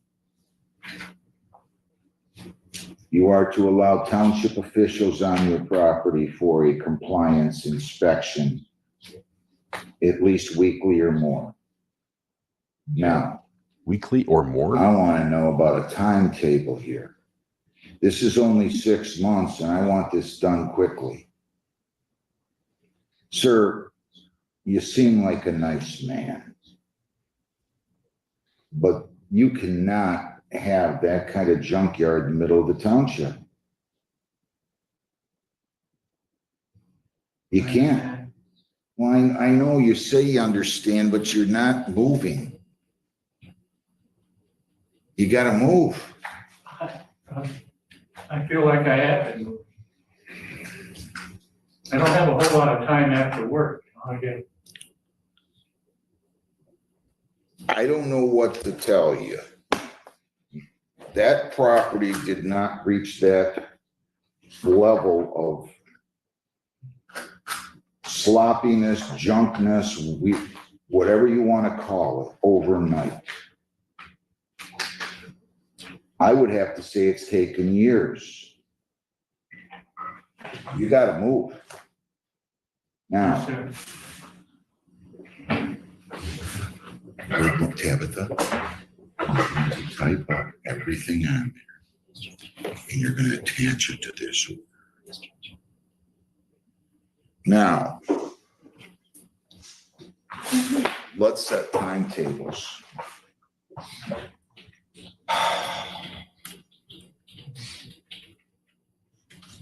You are to allow township officials on your property for a compliance inspection, at least weekly or more. Now, Weekly or more? I want to know about a timetable here. This is only 6 months and I want this done quickly. Sir, you seem like a nice man, but you cannot have that kind of junkyard in the middle of the township. You can't. Well, I know you say you understand, but you're not moving. You gotta move. I feel like I have to. I don't have a whole lot of time after work. I don't know what to tell you. That property did not reach that level of sloppiness, junkness, whatever you want to call it, overnight. I would have to say it's taken years. You got to move. Now, Tabitha, type up everything on there, and you're going to attach it to this. Now, let's set timetables.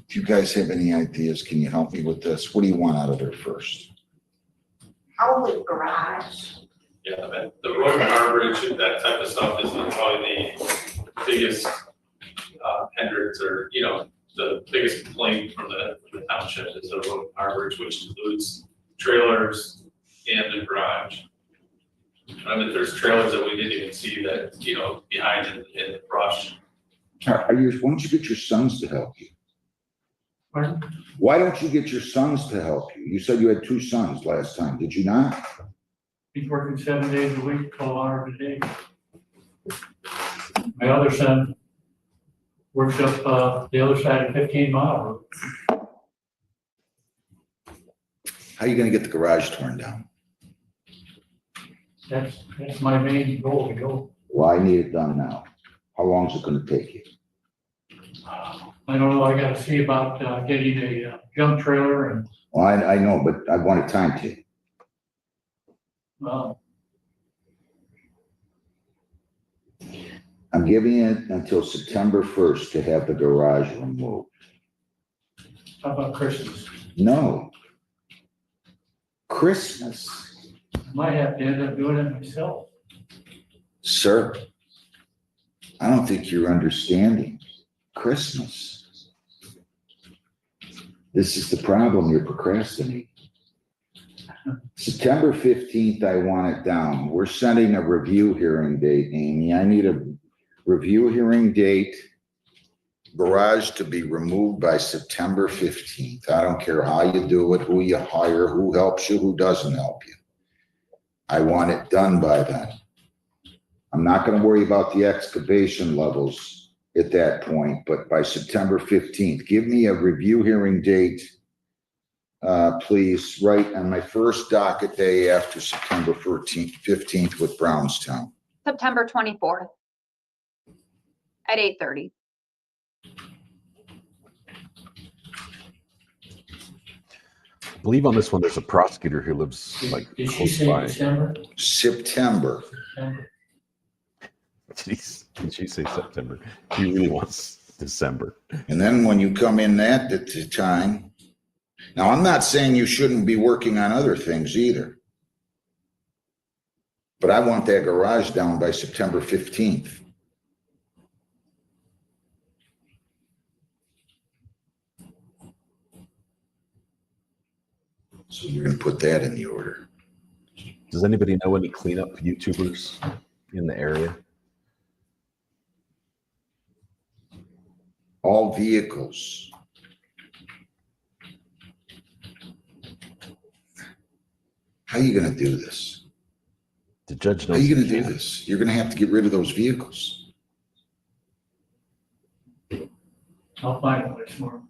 If you guys have any ideas, can you help me with this? What do you want out of there first? Probably garage. Yeah, the road and harborage, that type of stuff is probably the biggest hindrance, or, you know, the biggest complaint from the township is the road and harborage, which includes trailers and the garage. I mean, there's trailers that we didn't even see that, you know, behind in the brush. Why don't you get your sons to help you? Pardon? Why don't you get your sons to help you? You said you had 2 sons last time, did you not? He's working 7 days a week, 12 hours a day. My other son works up the other side of 15 Mile Road. How are you gonna get the garage torn down? That's my main goal to go. Well, I need it done now. How long is it gonna take you? I don't know, I gotta see about, getting a junk trailer and, Well, I know, but I want a timetable. well, I'm giving it until September 1st to have the garage removed. how about Christmas? No. Christmas, I might have to end up doing it myself. sir. I don't think you're understanding. Christmas. This is the problem, you're procrastinating. September 15th, I want it down. We're sending a review hearing date, Amy. I need a review hearing date, garage to be removed by September 15th. I don't care how you do it, who you hire, who helps you, who doesn't help you. I want it done by then. I'm not going to worry about the excavation levels at that point, but by September 15th, give me a review hearing date, please, right on my first docket day after September 15th with Brownstown. September 24th at 8:30. I believe on this one, there's a prosecutor who lives like Did she close say by. December? September. September? Jeez, did she say September? He really wants December. And then when you come in that at the time, now I'm not saying you shouldn't be working on other things either. But I want that garage down by September 15th. So you're gonna put that in the order. Does anybody know any cleanup YouTubers in the area? All vehicles. How are you gonna do this? The judge How knows. are you gonna he do can. this? You're gonna have to get rid of those vehicles. I'll find a place for 'em.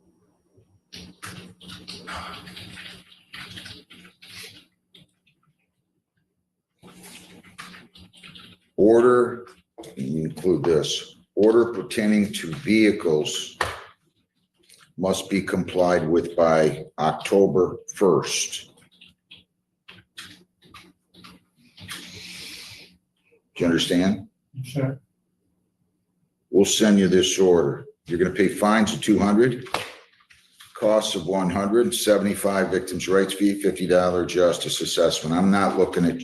Order, you include this, order pertaining to vehicles must be complied with by October 1st. Do you understand? Sure. We'll send you this order. You're gonna pay fines of $200, costs of $100, 75 victims' rights fee, $50 justice assessment. I'm not looking at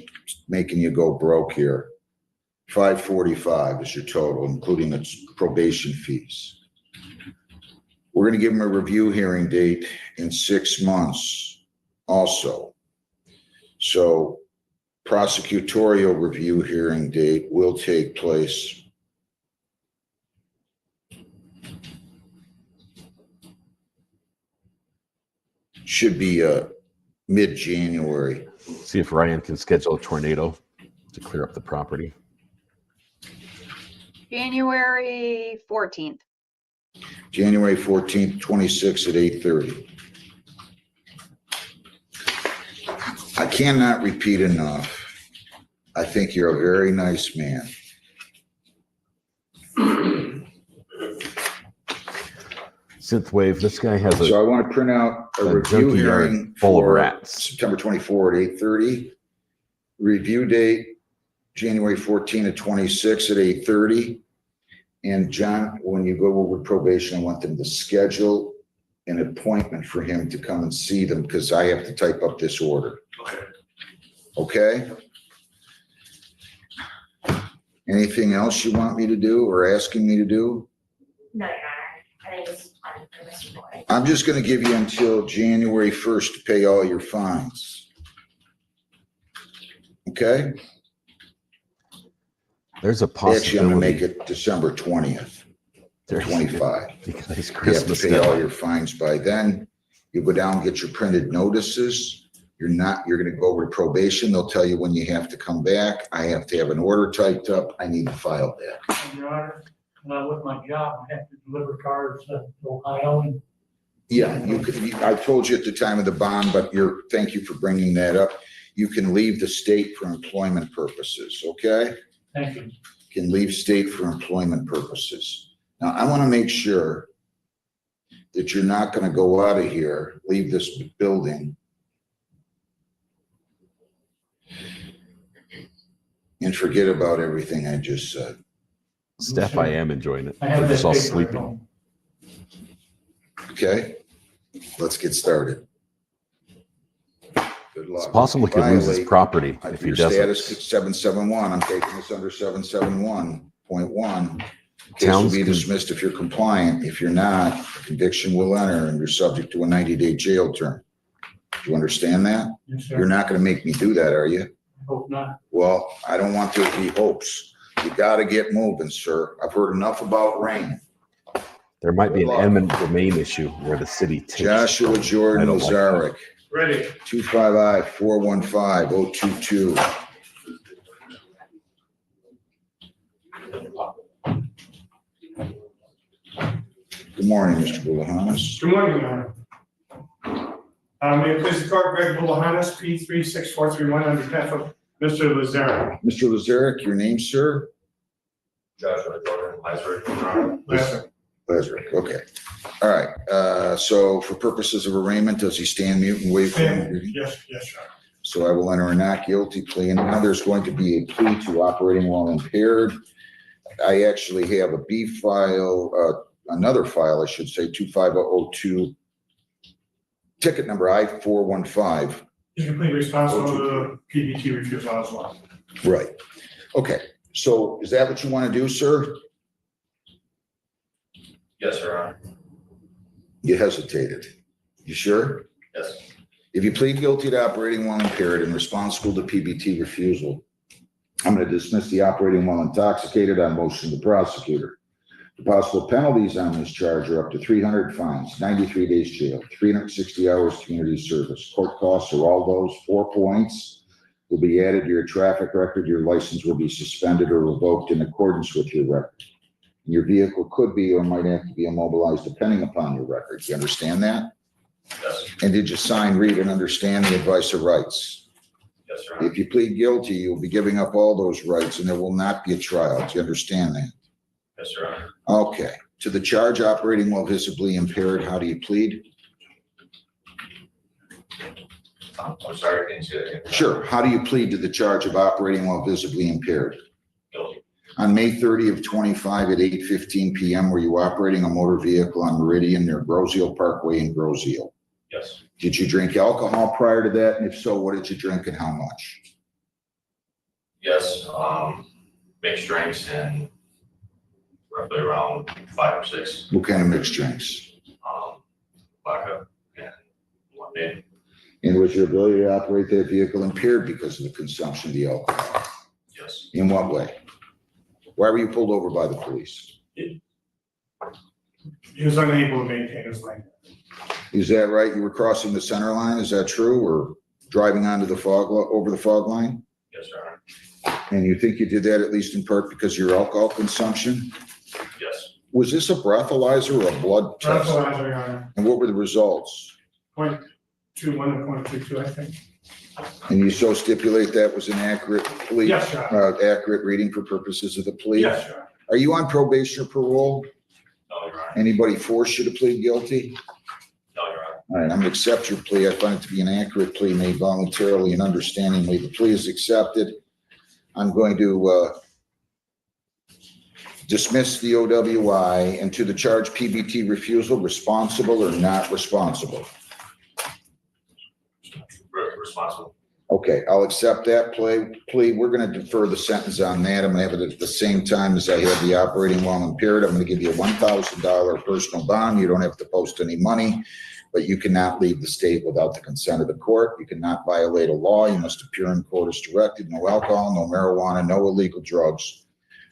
making you go broke here. $545 is your total, including its probation fees. We're gonna give them a review hearing date in 6 months also. So prosecutorial review hearing date will take place should be mid-January. See if Ryan can schedule a tornado to clear up the property. January 14th. January 14th, 26 at 8:30. I cannot repeat enough. I think you're a very nice man. Synthwave, this guy has So I want to print out a a review junkyard hearing full of for rats. September 24 at 8:30. Review date, January 14 at 26 at 8:30. And John, when you go over probation, I want them to schedule an appointment for him to come and see them because I have to type up this order. Okay? Anything else you want me to do or asking me to do? No, Your Honor. I think it's on Mr. Boyd. I'm just gonna give you until January 1st to pay all your fines. Okay? There's a Actually, I'm gonna make possibility. it December 20th, There's 25. because You have to Christmas pay all deadline. your fines by then. You go down, get your printed notices. You're gonna go over to probation. They'll tell you when you have to come back. I have to have an order typed up. I need to file that. And Your Honor, with my job, I have to deliver cars to Ohio and Yeah, you could, I told you at the time of the bond, but thank you for bringing that up. You can leave the state for employment purposes, okay? thank you. Can leave state for employment purposes. Now, I want to make sure that you're not gonna go out of here, leave this building, and forget about everything I just said. Steph, I am enjoying it. I have We're that just all paper at sleeping. home. Okay? Let's get started. Good luck. It's possible he could lose his Violate property if he your status doesn't. 771, I'm taking this under 771.1. Case will Towns be can- dismissed if you're compliant. If you're not, conviction will enter and you're subject to a 90-day jail term. Do you understand that? Yes, You're sir. not gonna make me do that, are you? Hope not. Well, I don't want there to be hopes. You gotta get moving, sir. I've heard enough about rain. There might be an eminent domain issue where the city takes. Joshua Jordan I don't like Lazarek, Ready. 255-415-022. Good morning, Mr. Bulahanis. Good morning, Your Honor. May it please the court, Greg Bulahanis, P36431, on behalf of Mr. Lazare. Mr. Lazarek, your name, sir? Joshua Jordan, Lazarus. Lazarek, okay. All right, so for purposes of arraignment, does he stand mute and wait for him? Yes, Your Honor. So I will enter a not guilty plea, and now there's going to be a plea to operating while impaired. I actually have a B file, another file, I should say, 25002, ticket number I-415. He's completely responsible for the PBT refusal as well. Right. Okay, so is that what you want to do, sir? Yes, Your Honor. You hesitated. You sure? Yes. If you plead guilty to operating while impaired and responsible to PBT refusal, I'm going to dismiss the operating while intoxicated on motion of the prosecutor. The possible penalties on this charge are up to 300 fines, 93 days jail, 360 hours community service. Court costs are all those. 4 points will be added to your traffic record. Your license will be suspended or revoked in accordance with your record. Your vehicle could be or might have to be immobilized depending upon your record. You understand that? Yes. And did you sign, read, and understand the advice of rights? Yes, Your Honor. If you plead guilty, you'll be giving up all those rights and there will not be a trial. Do you understand that? Yes, Your Honor. Okay. To the charge operating while visibly impaired, how do you plead? I'm sorry, can you say that again? Sure. How do you plead to the charge of operating while visibly impaired? Guilty. On May 30 of 25 at 8:15 PM, were you operating a motor vehicle on Meridian near Grosseal Parkway in Grosseal? Yes. Did you drink alcohol prior to that? And if so, what did you drink and how much? Yes, mixed drinks and roughly around 5 or 6, What kind of mixed drinks? vodka and lemonade. And was your ability to operate that vehicle impaired because of the consumption of the alcohol? Yes. In what way? Why were you pulled over by the police? He was unable to maintain his lane. Is that right? You were crossing the center line, is that true? Or driving onto the over the fog line? Yes, Your Honor. And you think you did that at least in part because of your alcohol consumption? Yes. Was this a breathalyzer or a blood test? Breathalyzer, Your Honor. And what were the results? 0.21 and 0.22, I think. And you so stipulate that was an accurate plea? Yes, Your Honor. Accurate reading for purposes of the plea? Yes, Your Honor. Are you on probation or parole? No, Your Honor. Anybody force you to plead guilty? No, Your Honor. All right, I'm gonna accept your plea. I find it to be an accurate plea made voluntarily and understandingly. The plea is accepted. I'm going to dismiss the OWI and to the charge PBT refusal, responsible or not responsible. Responsible. Okay, I'll accept that plea. We're gonna defer the sentence on that. I'm gonna have it at the same time as I have the operating while impaired. I'm gonna give you a $1,000 personal bond. You don't have to post any money, but you cannot leave the state without the consent of the court. You cannot violate a law. You must appear in court as directed. No alcohol, no marijuana, no illegal drugs.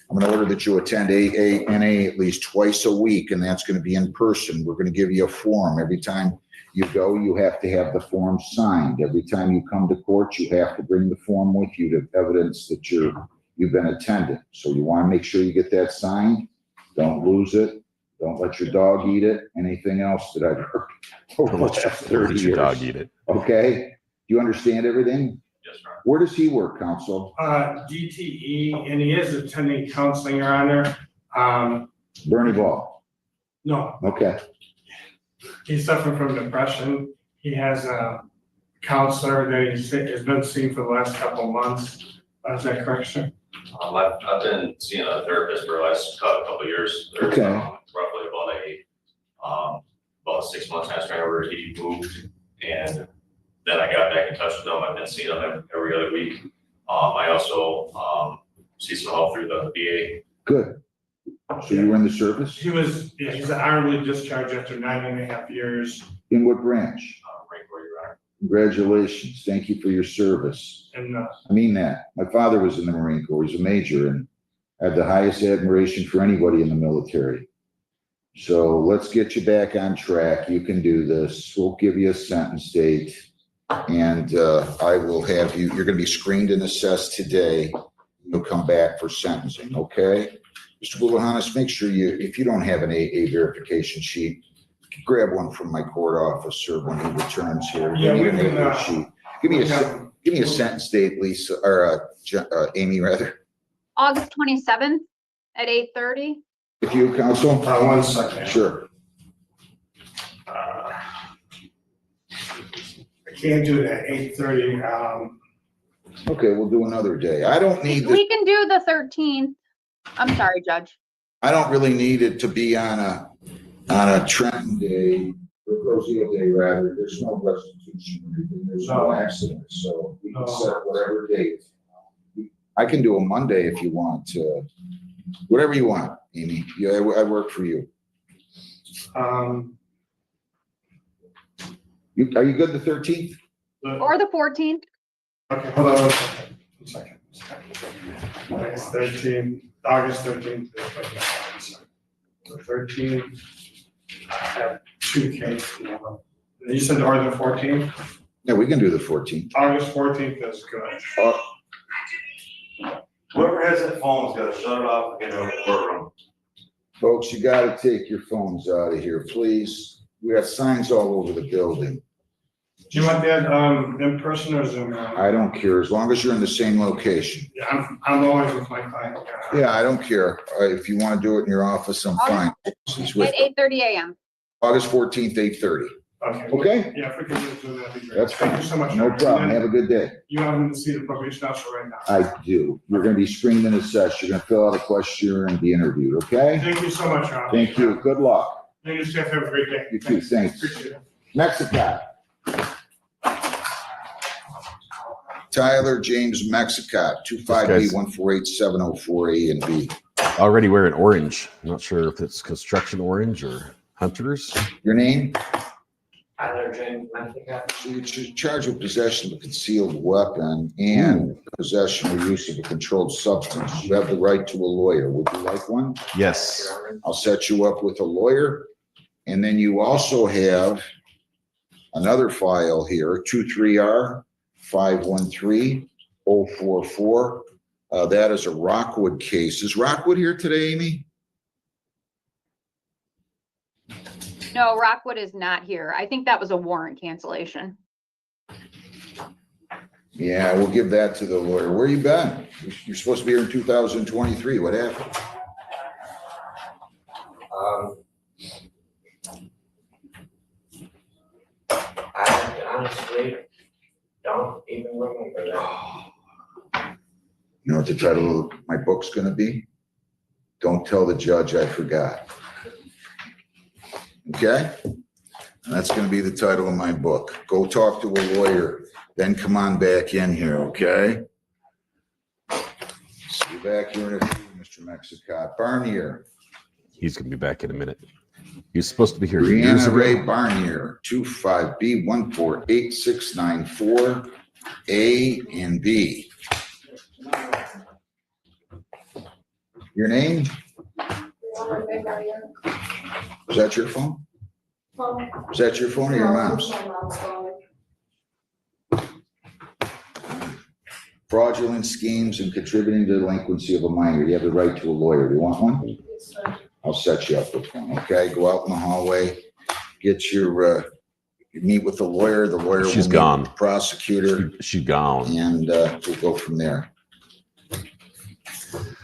I'm gonna order that you attend AANA at least twice a week, and that's gonna be in person. We're gonna give you a form. Every time you go, you have to have the form signed. Every time you come to court, you have to bring the form with you to evidence that you've been attended. So you want to make sure you get that signed. Don't lose it. Don't let your dog eat it. Anything else that I've heard over the last 30 Let your dog years. eat it. Okay? Do you understand everything? Yes, Your Honor. Where does he work, counsel? DTE, and he is attending counseling, Your Honor. Bernie Ball. No, Okay. He's suffering from depression. He has a counselor that has been seeing for the last couple of months. Is that correct, sir? I've been seeing a therapist for the last couple of years. There's Okay. roughly about 6 months after he moved, and then I got back in touch with him. I've been seeing him every other week. I also see some help through the VA. Good. So you were in the service? He was, yeah, he's honorably discharged after 9.5 years. In what branch? Marine Corps, Your Honor. Congratulations. Thank you for your service. And I mean that. My father was in the Marine Corps. He's a major and I had the highest admiration for anybody in the military. So let's get you back on track. You can do this. We'll give you a sentence date. And I will have you, you're going to be screened and assessed today. You'll come back for sentencing, okay? Mr. Bulahanis, make sure you, if you don't have an AA verification sheet, grab one from my court officer when he returns here. Yeah, We we need an can, AA sheet. Give me a sentence date, Lisa, or Amy, rather. August 27th at 8:30. If you, counsel? 1 second. Sure. I can't do it at 8:30. Okay, we'll do another day. I don't need this. We can do the 13th. I'm sorry, Judge. I don't really need it to be on a Trenton day, or Rosio day rather. There's no restitution or anything. There's no accident, so we can set whatever date. I can do a Monday if you want, whatever you want, Amy. Yeah, I work for you. Are you good the 13th? Or the 14th. Okay, hold on 1 second. 13th, August 13th. The 13th, I have 2 cases. You said or the 14th? Yeah, we can do the 14th. August 14th is good. Whoever has that phone's gotta shut it off and get out of the courtroom. Folks, you gotta take your phones out of here, please. We got signs all over the building. Do you want that in person or Zoom? I don't care, as long as you're in the same location. Yeah, I'm always with my client. Yeah, I don't care. If you want to do it in your office, I'm fine. She's with At 8:30 a.m. August 14th, 8:30. Okay. Okay? Yeah, if we can do it, that'd be great. That's Thank fine. you so much. No problem. Have a good day. You haven't seen the probation officer right now. I do. You're going to be screened and assessed. You're going to fill out a questionnaire and be interviewed, okay? Thank you so much, Rob. Thank you. Good luck. Thank you, Jeff. Have a great day. You too. Thanks. Appreciate it. Mexico. Tyler James Mexicott, 25B1487048 and B. Already wearing orange. I'm not sure if it's construction orange or hunters. Your name? Tyler James Mexicott. So you're charged with possession of a concealed weapon and possession or use of a controlled substance. You have the right to a lawyer. Would you like one? Yes. I'll set you up with a lawyer. And then you also have another file here, 23R513044. That is a Rockwood case. Is Rockwood here today, Amy? No, Rockwood is not here. I think that was a warrant cancellation. Yeah, we'll give that to the lawyer. Where you been? You're supposed to be here in 2023. What happened? I honestly don't even remember that. You know what the title of my book's gonna be? Don't tell the judge I forgot. Okay? And that's gonna be the title of my book. Go talk to a lawyer, then come on back in here, okay? See you back here in a few, Mr. Mexicott. Barnier, He's going to be back in a minute. He was supposed to be here years Brianna Ray ago. Barnier, 25B1486694, A and B. Your name? Is that your phone? Is that your phone or your mom's? Fraudulent schemes and contributing to delinquency of a minor. You have the right to a lawyer. Do you want one? I'll set you up with one, okay? Go out in the hallway, get your, you meet with the lawyer. The lawyer will She's meet gone. with the prosecutor, She's gone. and we'll go from there.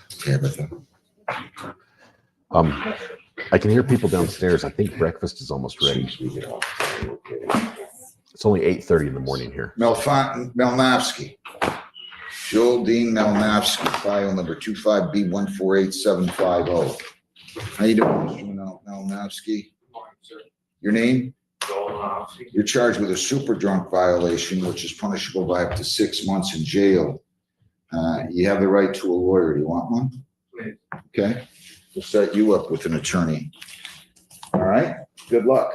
Tabitha. I can hear people downstairs. I think breakfast is almost ready. It's only 8:30 in the morning here. Melnowski. Joel Dean Melnowski, file number 25B148750. How you doing, Mr. Melnowski? Your name? You're charged with a super drunk violation, which is punishable by up to 6 months in jail. You have the right to a lawyer. Do you want one? Okay. We'll set you up with an attorney. All right. Good luck.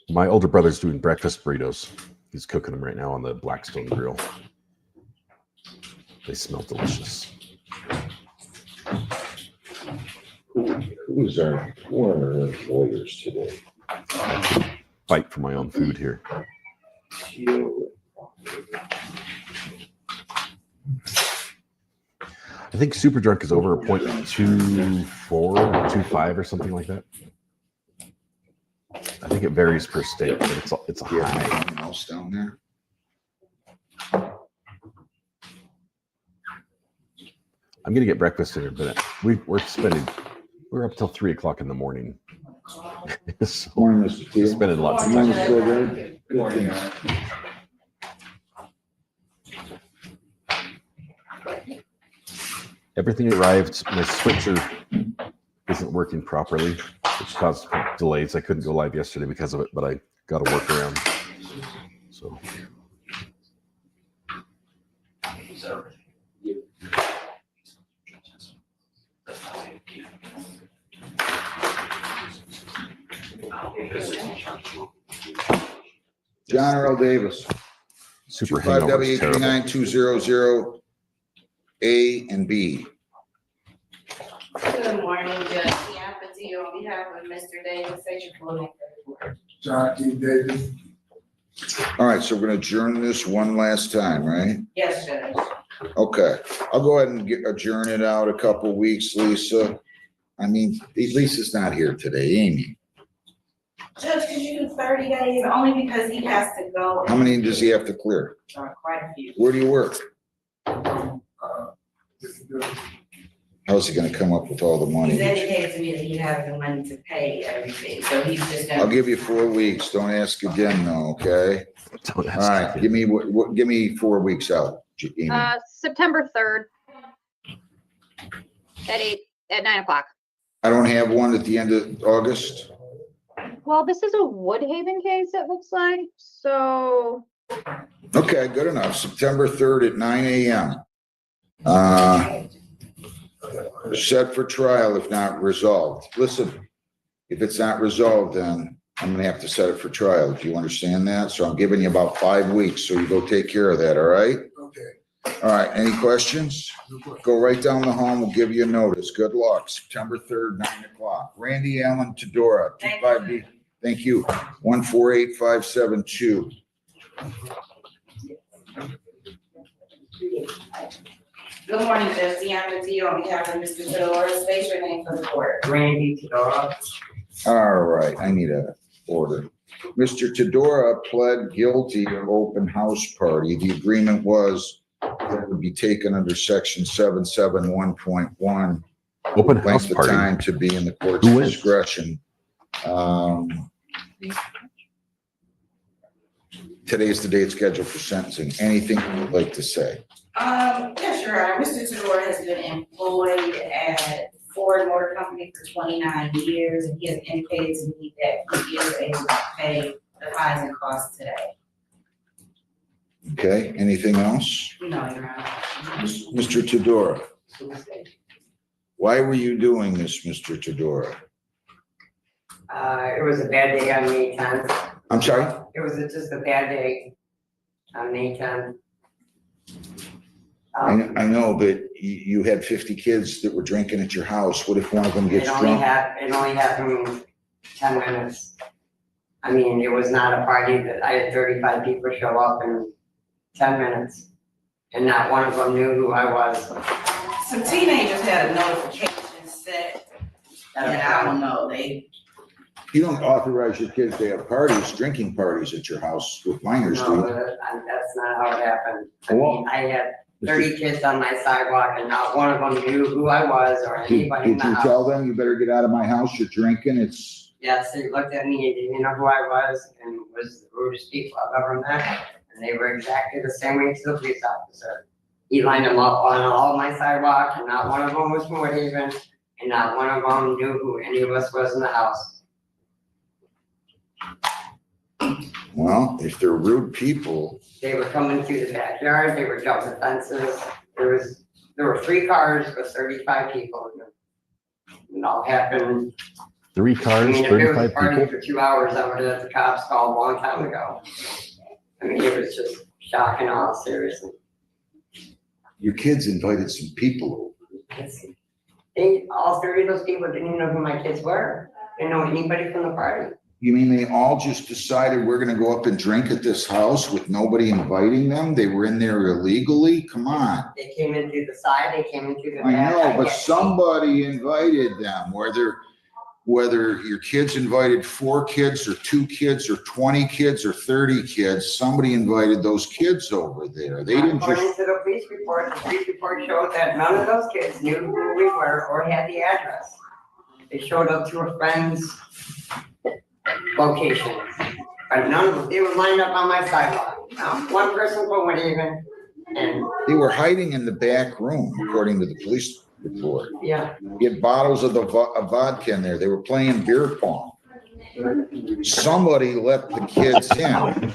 My older brother's doing breakfast burritos. He's cooking them right now on the Blackstone grill. They smell delicious. Who are our lawyers today? Fight for my own food here. I think super drunk is over a 0.24 or 0.25 or something like that. I think it varies per state, but it's a high. Anything else down there? I'm gonna get breakfast in a minute. We're up till 3 o'clock in the morning. So Morning, Mr. we're Teal. spending lots of Morning, time. Mr. Red. Good thing. Everything arrived. My switcher isn't working properly, which caused delays. I couldn't go live yesterday because of it, but I got a workaround. So John Earl Davis. super hangover is terrible. 25W8392000 A and B. Good morning, Judge. Yeah, but to you on behalf of Mr. Davis, say your full name for the board. John T. Davis. All right, so we're gonna adjourn this one last time, right? Yes, Judge. Okay, I'll go ahead and adjourn it out a couple weeks, Lisa. I mean, Lisa's not here today, Amy. Judge, could you do 30 days only because he has to go? How many does he have to clear? Quite a few. Where do you work? How's he gonna come up with all the He's money? indicated to me that he has the money to pay everything, so he's just gonna. I'll give you 4 weeks. Don't ask again, though, okay? Don't All ask right, me. give me 4 weeks out, Amy. September 3rd. At 9 o'clock. I don't have one at the end of August. Well, this is a Woodhaven case, it looks like, so. Okay, good enough. September 3rd at 9 a.m. Set for trial if not resolved. Listen, if it's not resolved, then I'm gonna have to set it for trial. Do you understand that? So I'm giving you about 5 weeks, so you go take care of that, all right? Okay. All right, any questions? Go right down the hall, and we'll give you a notice. Good luck. September 3rd, 9 o'clock. Randy Allen Tedora, 25B. Thank you. 148572. Good morning, Judge. Deanna to you on behalf of Mr. Fedora. State your name for the board. Randy Tedora. All right, I need a order. Mr. Tedora pled guilty of open house party. The agreement was that would be taken under section 771.1. Open house Length of party. time to be in the court's Who wins? discretion. Today's the date scheduled for sentencing. Anything you would like to say? Yes, Your Honor. Mr. Tedora has been employed at Ford Motor Company for 29 years, and he has indicated to me that he is able to pay the fines and costs today. Okay, anything else? No, Your Honor. Mr. Tedora, why were you doing this, Mr. Tedora? It was a bad day on May 10th. I'm sorry? It was just a bad day on May 10th. I know, but you had 50 kids that were drinking at your house. What if one of them gets drunk? It only happened 10 minutes. I mean, it was not a party that I had 35 people show up in 10 minutes. And not one of them knew who I was. Some teenagers had a notification set, and I don't know, You don't authorize your kids to have parties, drinking parties at your house with minors, do No, you? that's not how it happened. I Well- mean, I had 30 kids on my sidewalk and not one of them knew who I was or anybody in Did the you house. tell them, you better get out of my house, you're drinking, it's, Yes, they looked at me and didn't know who I was and was the rudest people I've ever met. And they were exactly the same way to the police officer. He lined them up on all my sidewalk and not one of them was from Woodhaven and not one of them knew who any of us was in the house. well, if they're rude people, They were coming through the backyard, they were jumping fences. There were 3 cars with 35 people in them. It all happened. 3 I cars, mean, if it was a 35 party people. for 2 hours, I would have had the cops called a long time ago. I mean, it was just shocking, all seriously. your kids invited some people over. All 30 of those people didn't even know who my kids were. Didn't know anybody from the party. You mean they all just decided we're gonna go up and drink at this house with nobody inviting them? They were in there illegally? Come on. They came in through the side, they came in through the I back. know, but get- somebody invited them, whether your kids invited 4 kids or 2 kids or 20 kids or 30 kids, somebody invited those kids over there. They didn't According just, to the police report showed that none of those kids knew who we were or had the address. They showed up to a friend's location, but none of them, they were lined up on my sidewalk. One person from Woodhaven, and they were hiding in the back room, according to the police report. yeah, Get bottles of vodka in there. They were playing beer pong. Somebody let the kids in.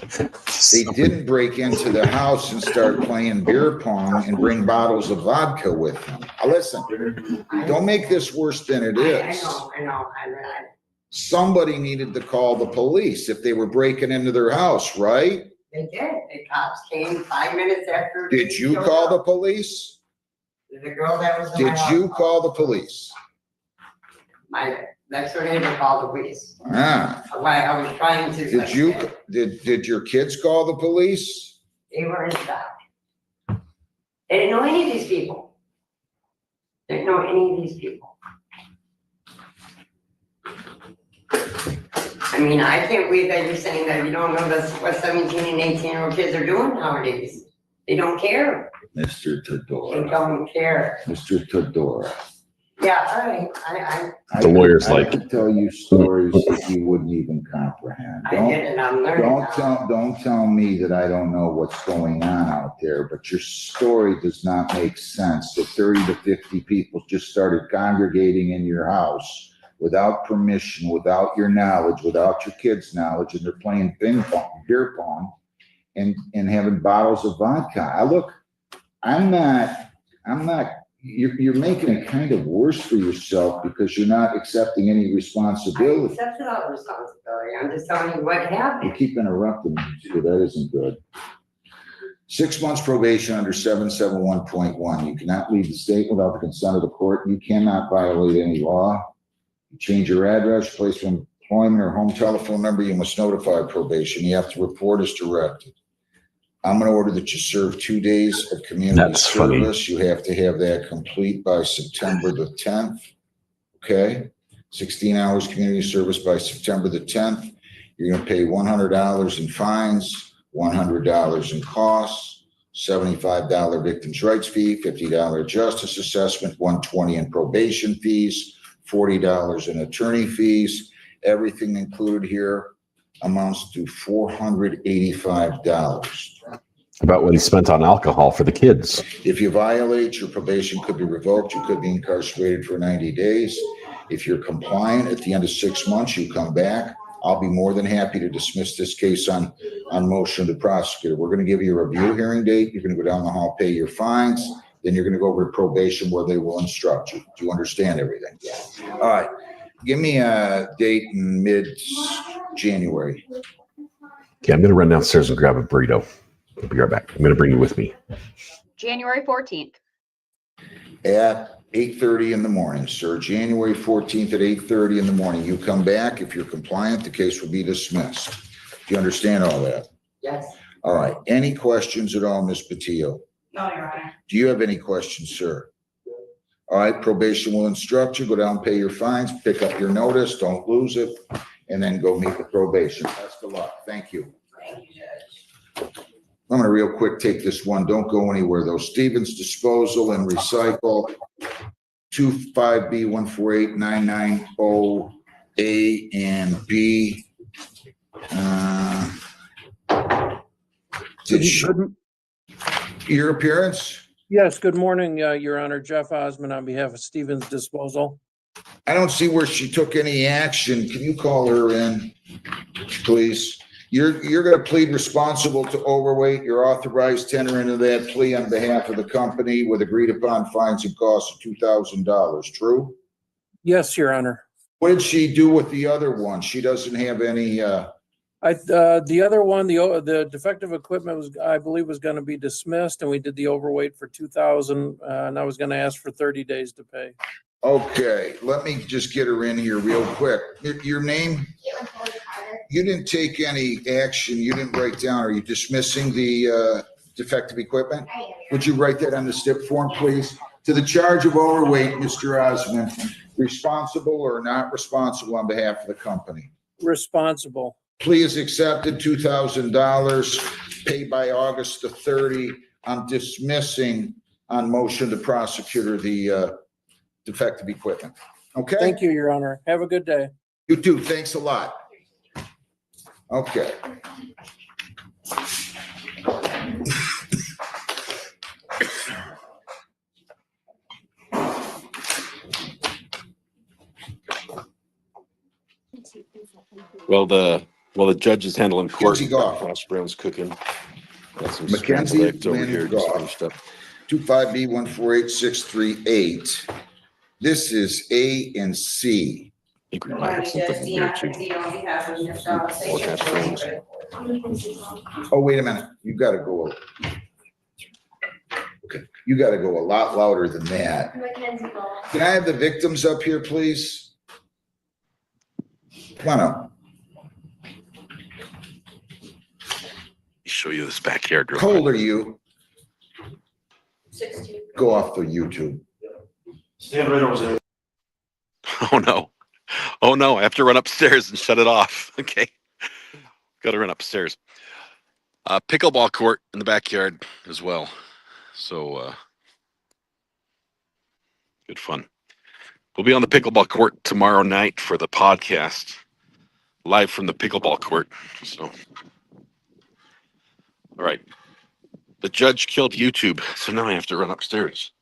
They didn't break into the house and start playing beer pong and bring bottles of vodka with them. Now, listen, don't make this worse than it is. I know. Somebody needed to call the police if they were breaking into their house, right? They did. The cops came 5 minutes after. Did you call the police? The girl that was in my Did house. you call the police? My next door neighbor called the police. Ah, Why I was trying to. did your kids call the police? They were in shock. They didn't know any of these people. They didn't know any of these people. I mean, I can't believe that you're saying that you don't know what 17 and 18-year-old kids are doing nowadays. They don't care. Mr. They Todora, don't care. Mr. Todora. Yeah, all right. The lawyer's I like- could tell you stories that you wouldn't even comprehend. I get it. I'm learning now. Don't tell me that I don't know what's going on out there, but your story does not make sense. That 30 to 50 people just started congregating in your house without permission, without your knowledge, without your kids' knowledge, and they're playing beer pong, and having bottles of vodka. You're making it kind of worse for yourself because you're not accepting any I responsibility. accepted all the responsibility. I'm just telling you what You happened. keep interrupting me, so that isn't good. 6 months probation under 771.1. You cannot leave the state without the consent of the court. You cannot violate any law. You change your address, place of employment, or home telephone number, you must notify probation. You have to report as directed. I'm going to order that you serve 2 days of community That's funny. service. You have to have that complete by September the 10th. Okay? 16 hours community service by September the 10th. You're going to pay $100 in fines, $100 in costs, $75 victim's rights fee, $50 justice assessment, $120 in probation fees, $40 in attorney fees. Everything included here amounts to $485. About what he spent on alcohol for the kids. If you violate, your probation could be revoked. You could be incarcerated for 90 days. If you're compliant, at the end of 6 months, you come back. I'll be more than happy to dismiss this case on motion of the prosecutor. We're going to give you a review hearing date. You're going to go down the hall, pay your fines. Then you're going to go over to probation where they will instruct you. Do you understand everything? All right. Give me a date in mid-January. Okay, I'm going to run downstairs and grab a burrito. I'll be right back. I'm going to bring you with me. January 14th. At 8:30 in the morning, sir. January 14th at 8:30 in the morning. You come back. If you're compliant, the case will be dismissed. Do you understand all that? Yes. All right. Any questions at all, Ms. Patillo? No, Your Honor. Do you have any questions, sir? All right, probation will instruct you. Go down, pay your fines, pick up your notice, don't lose it, and then go meet the probation. Best of luck. Thank you. Thank you, Judge. I'm gonna real quick take this one. Don't go anywhere though. Stevens Disposal and Recycle, 25B148990 A and B. Your appearance? Yes, good morning, Your Honor. Jeff Osmond on behalf of Stevens Disposal. I don't see where she took any action. Can you call her in, please? You're gonna plead responsible to overweight. You're authorized to enter into that plea on behalf of the company with agreed upon fines and costs of $2,000, true? Yes, Your Honor. What did she do with the other one? She doesn't have any, The other one, the defective equipment was, I believe, was gonna be dismissed, and we did the overweight for 2,000, and I was gonna ask for 30 days to pay. okay, let me just get her in here real quick. Your name? You didn't take any action. You didn't write down. Are you dismissing the defective equipment? Would you write that on the stip form, please? To the charge of overweight, Mr. Osmond, responsible or not responsible on behalf of the company? Responsible. Plea is accepted, $2,000, paid by August the 30. I'm dismissing on motion to prosecutor the defective equipment. Okay? Thank you, Your Honor. Have a good day. You too. Thanks a lot. Okay. Well, the judge is handling court. Mackenzie Goff. Hash brown's cooking. Got some Mackenzie scrambled eggs over Lynn here just Goff. finished up. 25B148638. This is A and C. I think we might have something in here too. Or hash browns. Oh, wait a minute. You gotta go. Okay, you gotta go a lot louder than that. Can I have the victims up here, please? Come on up. Show you this backyard. real How old quick. are you? 16. Go off the YouTube. Stand right over there. Oh no. Oh no. I have to run upstairs and shut it off. Okay. Got to run upstairs. Pickleball court in the backyard as well. So good fun. We'll be on the pickleball court tomorrow night for the podcast, live from the pickleball court. So, all right. The judge killed YouTube, so now I have to run upstairs.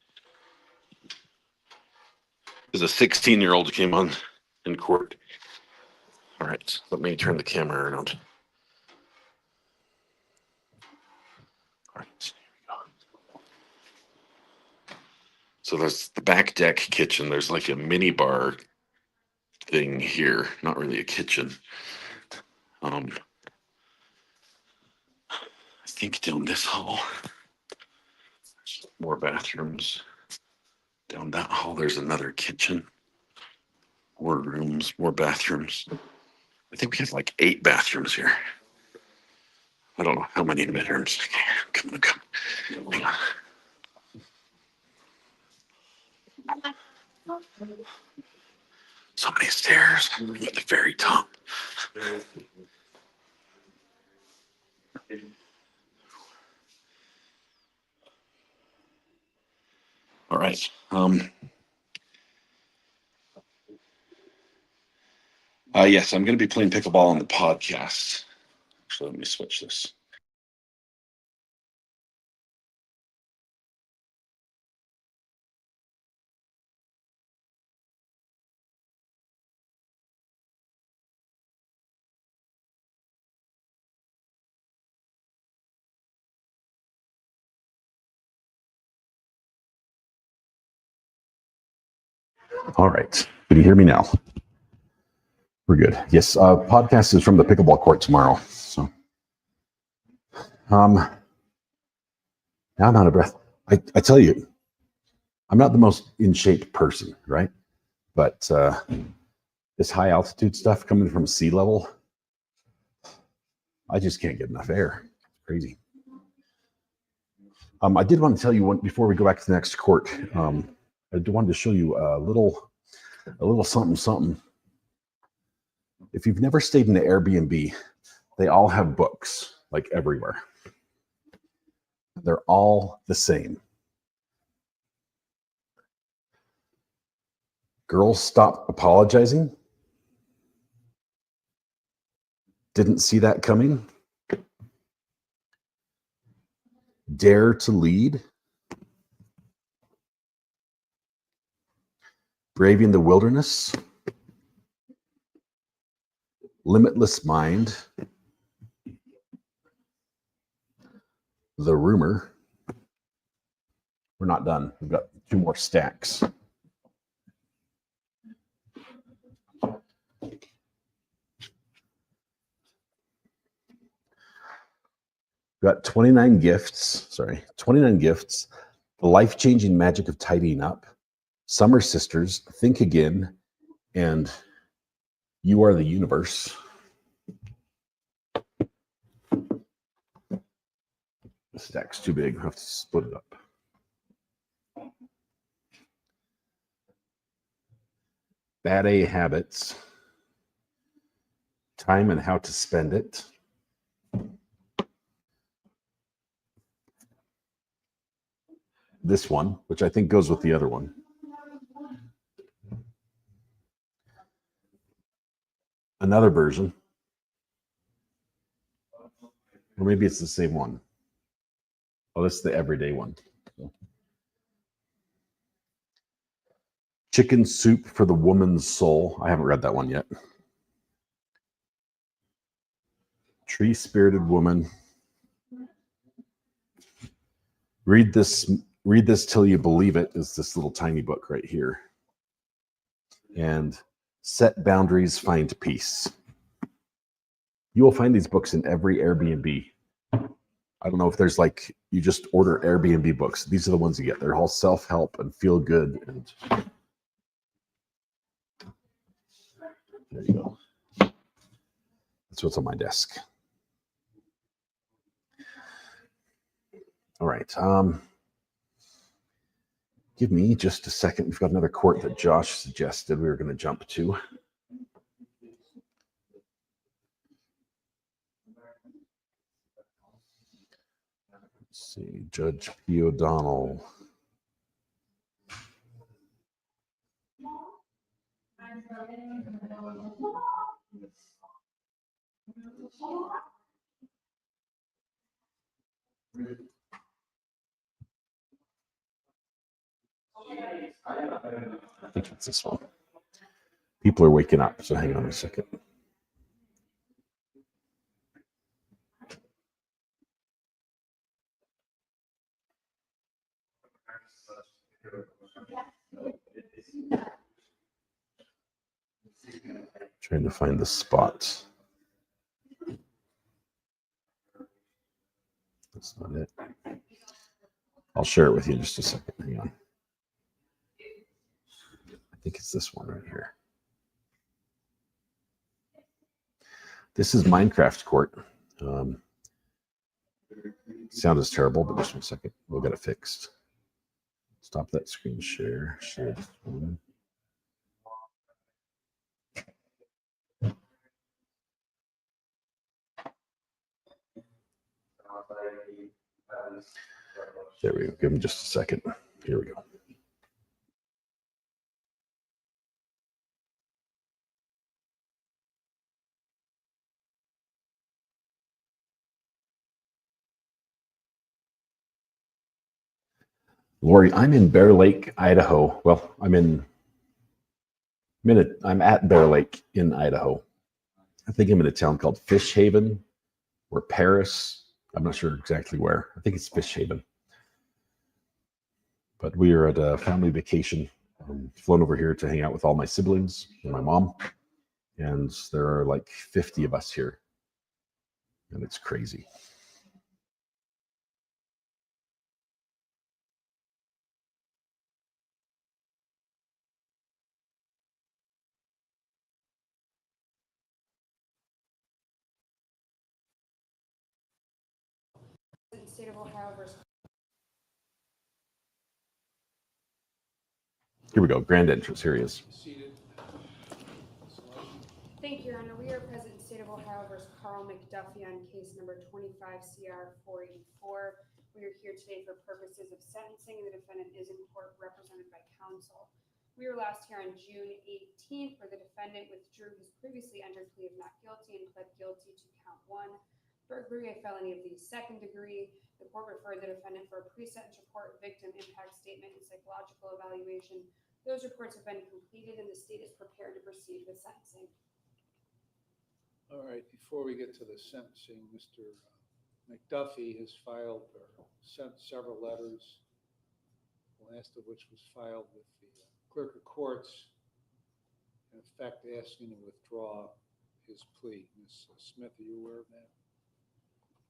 There's a 16-year-old who came on in court. All right, let me turn the camera around. All right. So there's the back deck kitchen. There's like a mini bar thing here. Not really a kitchen. I think down this hall, more bathrooms. Down that hall, there's another kitchen. More rooms, more bathrooms. I think we have like 8 bathrooms here. I don't know how many bedrooms. Come on. Hang on. So many stairs at the very top. All right. Yes, I'm going to be playing pickleball on the podcast. So let me switch this. All right. Can you hear me now? We're good. Yes. Podcast is from the pickleball court tomorrow. So, now I'm out of breath. I tell you, I'm not the most in shape person, right? But this high altitude stuff coming from sea level, I just can't get enough air. It's crazy. I did want to tell you one before we go back to the next court. I wanted to show you a little something. If you've never stayed in the Airbnb, they all have books like everywhere. They're all the same. Girls stop apologizing. Didn't see that coming. Dare to lead. Braving the wilderness. Limitless mind. The rumor. We're not done. We've got 2 more stacks. We've got 29 gifts. 29 gifts. The life-changing magic of tidying up. Summer Sisters, Think Again, and You Are the Universe. The stack's too big. I have to split it up. Bad A Habits. Time and How to Spend It. This one, which I think goes with the other one. Another version. Or maybe it's the same one. Oh, this is the everyday one. Chicken Soup for the Woman's Soul. I haven't read that one yet. Tree Spirited Woman. Read this till you believe it is this little tiny book right here. And Set Boundaries, Find Peace. You will find these books in every Airbnb. I don't know if there's like, you just order Airbnb books. These are the ones you get. They're all self-help and feel good. And there you go. That's what's on my desk. All right. Give me just a second. We've got another court that Josh suggested we were going to jump to. Let's see. Judge P. O'Donnell. I think it's this one. People are waking up, so hang on a second. Trying to find the spot. That's not it. I'll share it with you in just a second. Hang on. I think it's this one right here. This is Minecraft Court. Sound is terrible, but just one second. We'll get it fixed. Stop that screen share. Share this one. There we go. Give me just a second. Here we go. Lori, I'm in Bear Lake, Idaho. Well, I'm at Bear Lake in Idaho. I think I'm in a town called Fish Haven or Paris. I'm not sure exactly where. I think it's Fish Haven. But we are at a family vacation. Flown over here to hang out with all my siblings and my mom. And there are like 50 of us here. And it's crazy. State of Ohio versus. Here we go. Grand entrance. Here he is. Thank you, Your Honor. We are present in State of Ohio versus Carl McDuffie on case number 25 CR 484. We are here today for purposes of sentencing, and the defendant is in court represented by counsel. We were last here on June 18th, where the defendant withdrew his previously entered plea of not guilty and pled guilty to count 1, burglary, a felony of the 2nd degree. The court referred the defendant for a pre-sentence report, victim impact statement, and psychological evaluation. Those reports have been completed, and the state is prepared to proceed with sentencing. All right, before we get to the sentencing, Mr. McDuffie has filed or sent several letters, the last of which was filed with the clerk of courts, in effect asking to withdraw his plea. Ms. Smith, are you aware of that?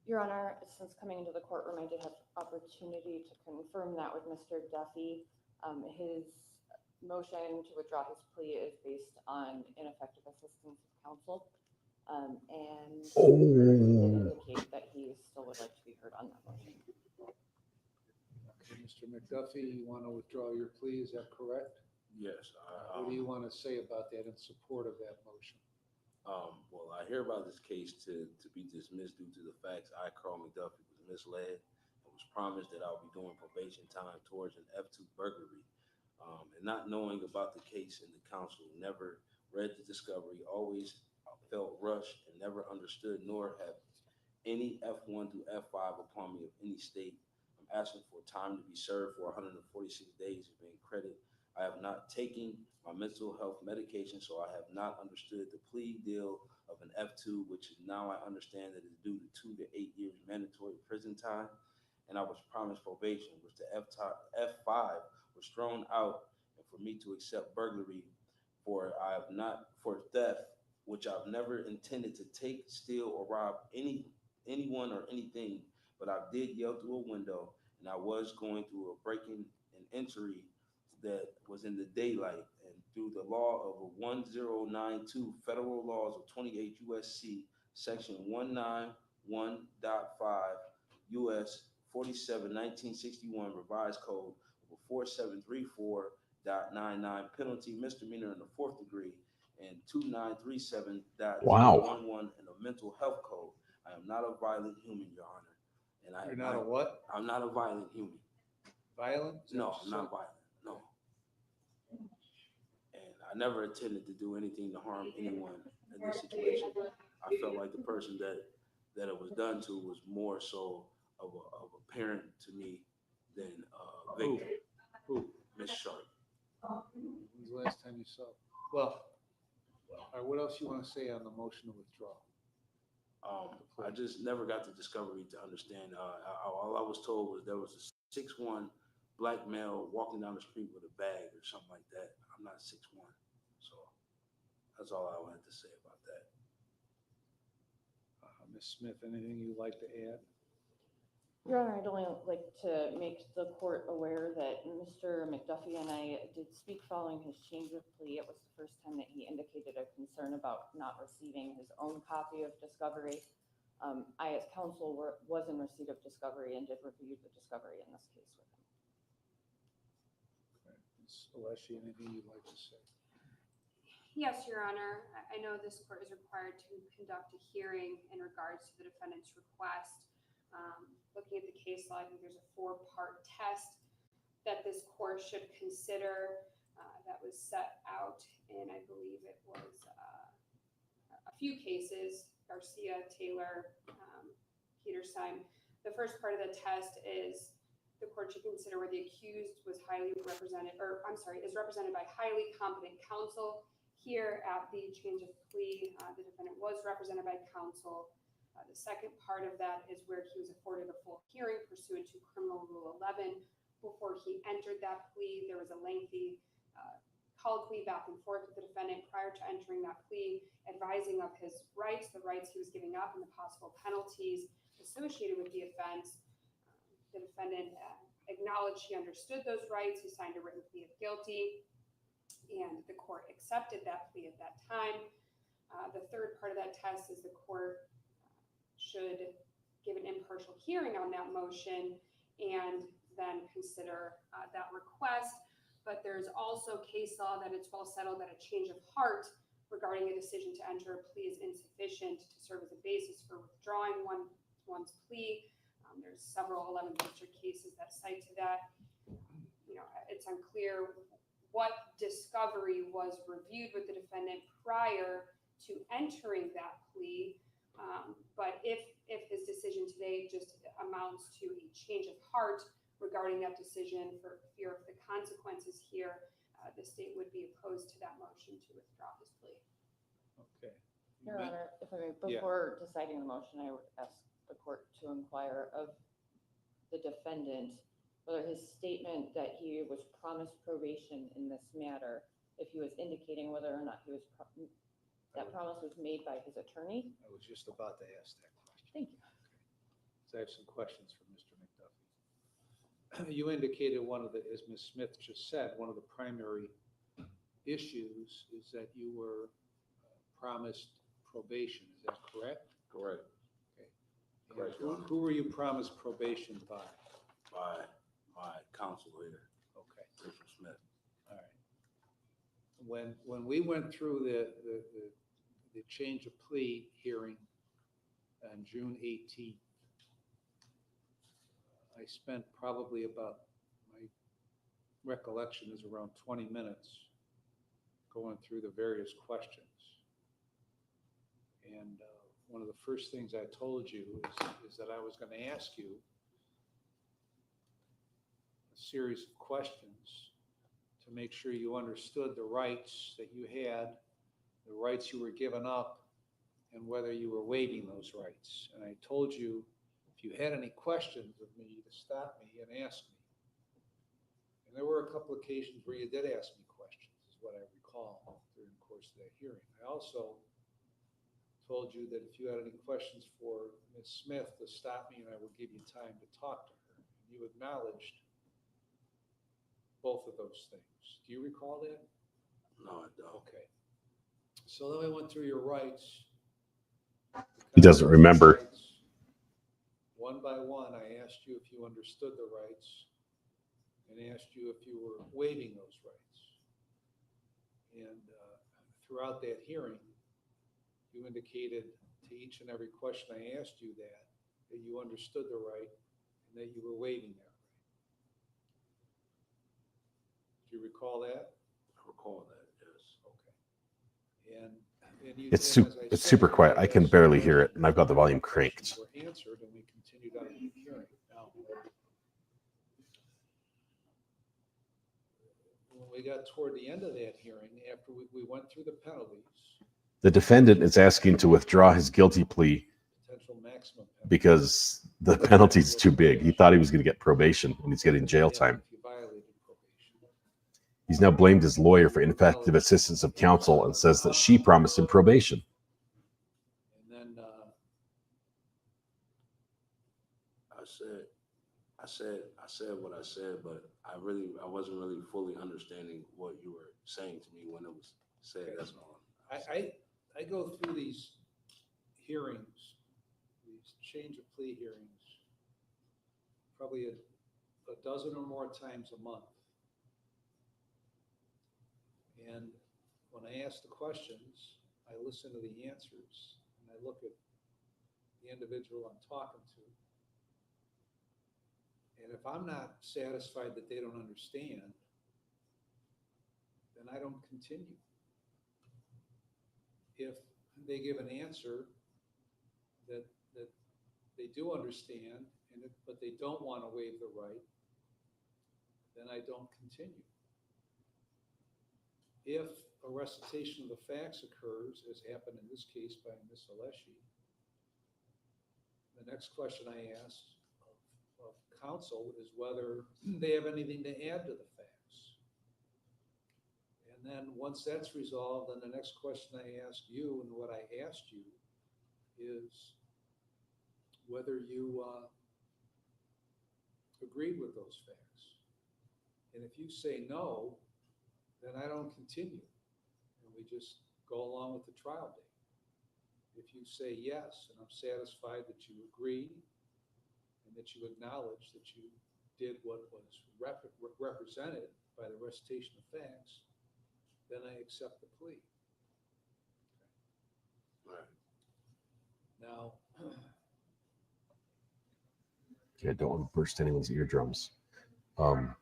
Your Honor, since coming into the courtroom, I did have opportunity to confirm that with Mr. Duffy. His motion to withdraw his plea is based on ineffective assistance of counsel. And did indicate that he still would like to be heard on that motion. Okay, Mr. McDuffie, you want to withdraw your plea, is that correct? Yes. What do you want to say about that in support of that motion? Well, I hear about this case to be dismissed due to the facts I, Carl McDuffie, was misled and was promised that I'll be doing probation time towards an F2 burglary. And not knowing about the case and the counsel, never read the discovery, always felt rushed and never understood, nor have any F1 through F5 upon me of any state. I'm asking for time to be served for 146 days of being credit. I have not taken my mental health medication, so I have not understood the plea deal of an F2, which is now I understand that is due to 2 to 8 years mandatory prison time. And I was promised probation, which the F5 was thrown out, and for me to accept burglary for theft, which I've never intended to take, steal, or rob anyone or anything, but I did yell through a window, and I was going through a breaking and entry that was in the daylight, and through the law of 1092 federal laws of 28 USC section 191.5 US 47 1961 revised code of 4734.99 penalty misdemeanor in the 4th degree, and 2937.011 in the mental health code. I am not a violent human, Your Honor. And You're not a what? I'm not a violent human. Violent? No, I'm not violent. No. And I never intended to do anything to harm anyone in this situation. I felt like the person that it was done to was more so of a parent to me than a victim. Who? Miss Sharp. When's the last time you saw? Well, all right, what else you want to say on the motion to withdraw? I just never got the discovery to understand. All I was told was there was a 6'1" black male walking down the street with a bag or something like that. I'm not 6'1", so that's all I wanted to say about that. Ms. Smith, anything you'd like to add? Your Honor, I'd only like to make the court aware that Mr. McDuffie and I did speak following his change of plea. It was the first time that he indicated a concern about not receiving his own copy of discovery. I, as counsel, was in receipt of discovery and did review the discovery in this case with him. Okay. Ms. Alessi, anything you'd like to say? Yes, Your Honor. I know this court is required to conduct a hearing in regards to the defendant's request. Looking at the case law, I think there's a 4-part test that this court should consider that was set out in, I believe it was a few cases, Garcia, Taylor, Peterson. The first part of the test is the court should consider where the accused was highly represented, is represented by highly competent counsel. Here at the change of plea, the defendant was represented by counsel. The second part of that is where he was afforded a full hearing pursuant to Criminal Rule 11. Before he entered that plea, there was a lengthy colloquy back and forth with the defendant prior to entering that plea, advising of his rights, the rights he was giving up, and the possible penalties associated with the offense. The defendant acknowledged he understood those rights. He signed a written plea of guilty, and the court accepted that plea at that time. The third part of that test is the court should give an impartial hearing on that motion and then consider that request. But there's also case law that it's well settled that a change of heart regarding a decision to enter a plea is insufficient to serve as a basis for withdrawing one's plea. There's several 11th district cases that cite to that. You know, it's unclear what discovery was reviewed with the defendant prior to entering that plea. But if his decision today just amounts to a change of heart regarding that decision for fear of the consequences here, the state would be opposed to that motion to withdraw his plea. Okay. Your Honor, if I may, Yeah. before deciding the motion, I would ask the court to inquire of the defendant whether his statement that he was promised probation in this matter, if he was indicating whether or not he was that promise was made by his attorney. I was just about to ask that question. Thank you. So I have some questions for Mr. McDuffie. You indicated one of the, as Ms. Smith just said, one of the primary issues is that you were promised probation. Is that correct? Correct. Okay. And Correct, Your Honor. who were you promised probation by? By my counsel here, Okay. Richard Smith. All right. When we went through the change of plea hearing on June 18th, I spent probably about, my recollection is around 20 minutes going through the various questions. And one of the first things I told you is that I was going to ask you a series of questions to make sure you understood the rights that you had, the rights you were given up, and whether you were waiving those rights. And I told you, if you had any questions of me, to stop me and ask me. And there were a couple occasions where you did ask me questions, is what I recall during the course of that hearing. I also told you that if you had any questions for Ms. Smith, to stop me and I would give you time to talk to her. And you acknowledged both of those things. Do you recall that? No, I don't. Okay. So then we went through your rights. He doesn't remember. One by one, I asked you if you understood the rights and asked you if you were waiving those rights. And throughout that hearing, you indicated to each and every question I asked you that you understood the right and that you were waiving that right. Do you recall that? I recall that, yes. Okay. And you, It's and as I it's said, super quiet. I can asked barely you hear it, and I've got the volume questions cranked. were answered, and we continued on the hearing. Now, when we got toward the end of that hearing, after we went through the penalties, The defendant is asking to withdraw his guilty plea potential maximum penalty, because the penalty's too big. He thought he was going to get probation, and he's getting jail time. if you violated probation. He's now blamed his lawyer for ineffective assistance of counsel and says that she promised him probation. And then I said what I said, but I wasn't really fully understanding what you were saying to me when it was said. That's all. I go through these hearings, these change of plea hearings, probably a dozen or more times a month. And when I ask the questions, I listen to the answers, and I look at the individual I'm talking to. And if I'm not satisfied that they don't understand, then I don't continue. If they give an answer that they do understand, but they don't want to waive the right, then I don't continue. If a recitation of the facts occurs, as happened in this case by Ms. Alessi, the next question I ask of counsel is whether they have anything to add to the facts. And then once that's resolved, then the next question I ask you, and what I asked you, is whether you agreed with those facts. And if you say no, then I don't continue, and we just go along with the trial date. If you say yes, and I'm satisfied that you agreed, and that you acknowledge that you did what was represented by the recitation of facts, then I accept the plea. Right. Now, Okay, I don't want to burst anyone's eardrums. One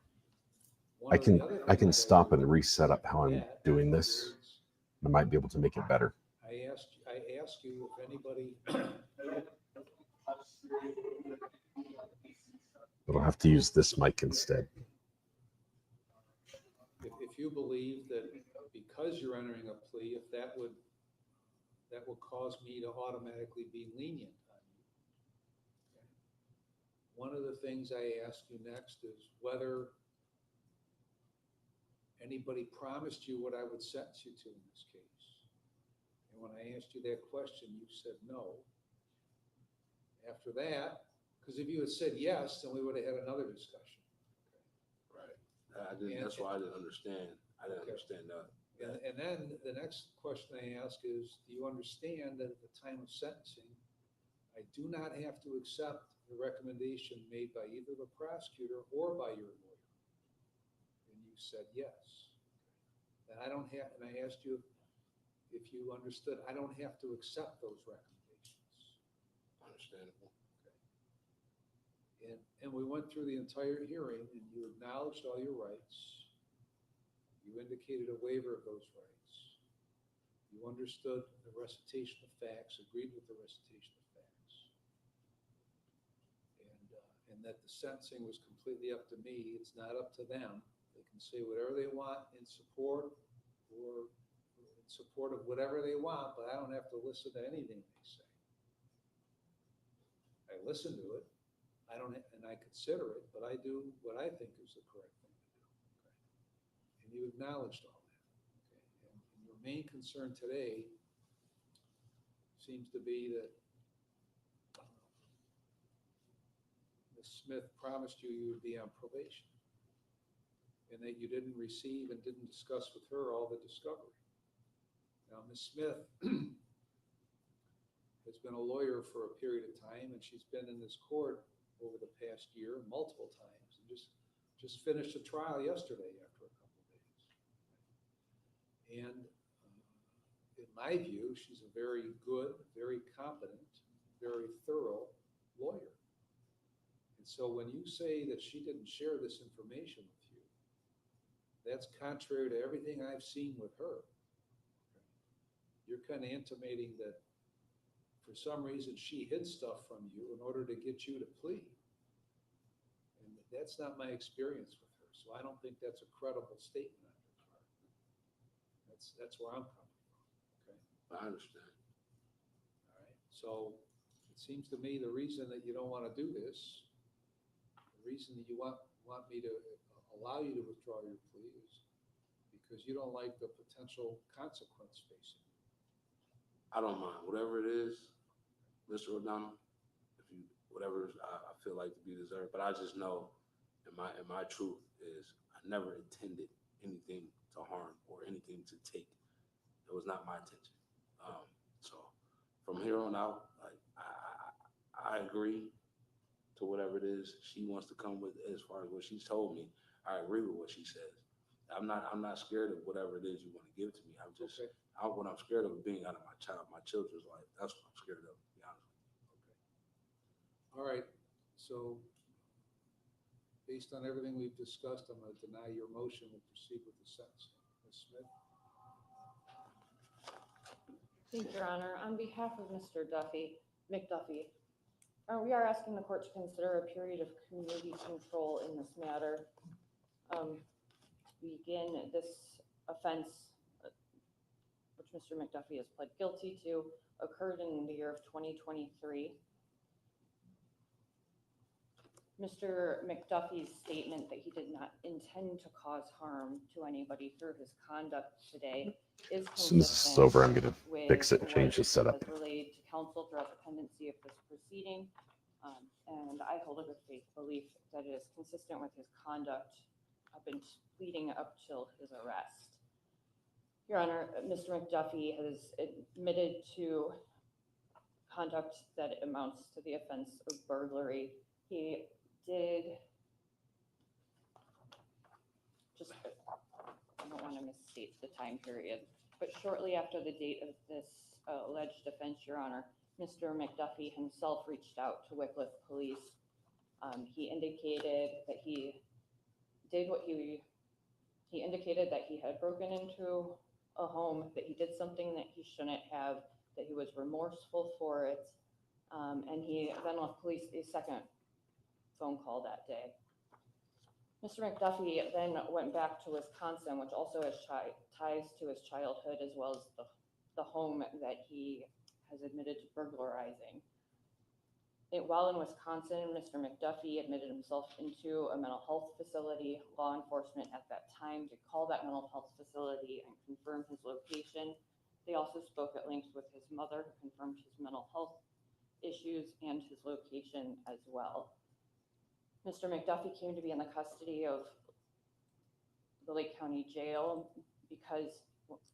I of the can other I things can I stop do and reset up how I'm that doing this. I might be able to make it better. I asked you if anybody, But I'll have to use this mic instead. if you believe that because you're entering a plea, if that would cause me to automatically be lenient on you. Okay. One of the things I ask you next is whether anybody promised you what I would sentence you to in this case. And when I asked you that question, you said no. After that, because if you had said yes, then we would have had another discussion. Right. That's why I didn't understand. I didn't understand that. And then the next question I ask is, do you understand that at the time of sentencing, I do not have to accept the recommendation made by either the prosecutor or by your lawyer? And you said yes. And I don't have, and I asked you if you understood, I don't have to accept those recommendations. Understandable. And we went through the entire hearing and you acknowledged all your rights. You indicated a waiver of those rights. You understood the recitation of facts, agreed with the recitation of facts. And that the sentencing was completely up to me. It's not up to them. They can say whatever they want in support or in support of whatever they want, but I don't have to listen to anything they say. I listen to it. I don't, and I consider it, but I do what I think is the correct thing to do. Okay? And you acknowledged all that. Okay? And your main concern today seems to be that Ms. Smith promised you would be on probation and that you didn't receive and didn't discuss with her all the discovery. Now, Ms. Smith has been a lawyer for a period of time and she's been in this court over the past year multiple times and just finished a trial yesterday after a couple of days. And in my view, she's a very good, very competent, very thorough lawyer. And so when you say that she didn't share this information with you, that's contrary to everything I've seen with her. You're kind of intimating that for some reason she hid stuff from you in order to get you to plea. And that's not my experience with her. So I don't think that's a credible statement on your part. That's where I'm coming from. Okay. I understand. All right. So it seems to me the reason that you don't want to do this, the reason that you want me to allow you to withdraw your plea is because you don't like the potential consequence facing. I don't mind whatever it is, Mr. O'Donnell. If you whatever I feel like to be deserved, but I just know, and my truth is, I never intended anything to harm or anything to take. It was not my intention. So from here on out, like I agree to whatever it is she wants to come with as far as what she's told me. I agree with what she says. I'm not scared of whatever it is you want to give to me. I'm just what I'm scared of being out of my children's life. That's what I'm scared of, to be honest with you. Okay. All right. So based on everything we've discussed, I'm going to deny your motion and proceed with the sentencing. Ms. Smith? Thank you, Your Honor. On behalf of Mr. McDuffie, we are asking the court to consider a period of community control in this matter. Begin this offense, which Mr. McDuffie has pled guilty to, occurred in the year of 2023. Mr. McDuffie's statement that he did not intend to cause harm to anybody through his conduct today is As soon as this is over, I'm going to with fix it and change the what setup. has relayed to counsel throughout the pendency of this proceeding. And I hold a good faith belief that it is consistent with his conduct leading up till his arrest. Your Honor, Mr. McDuffie has admitted to conduct that amounts to the offense of burglary. He did, I don't want to misstate the time period, but shortly after the date of this alleged offense, Your Honor, Mr. McDuffie himself reached out to Wycliffe Police He indicated that he did what he indicated that he had broken into a home, that he did something that he shouldn't have, that he was remorseful for it, and he then left police a second phone call that day. Mr. McDuffie then went back to Wisconsin, which also has ties to his childhood, as well as the home that he has admitted to burglarizing. While in Wisconsin, Mr. McDuffie admitted himself into a mental health facility. Law enforcement at that time did call that mental health facility and confirm his location. They also spoke at length with his mother, who confirmed his mental health issues and his location as well. Mr. McDuffie came to be in the custody of the Lake County Jail because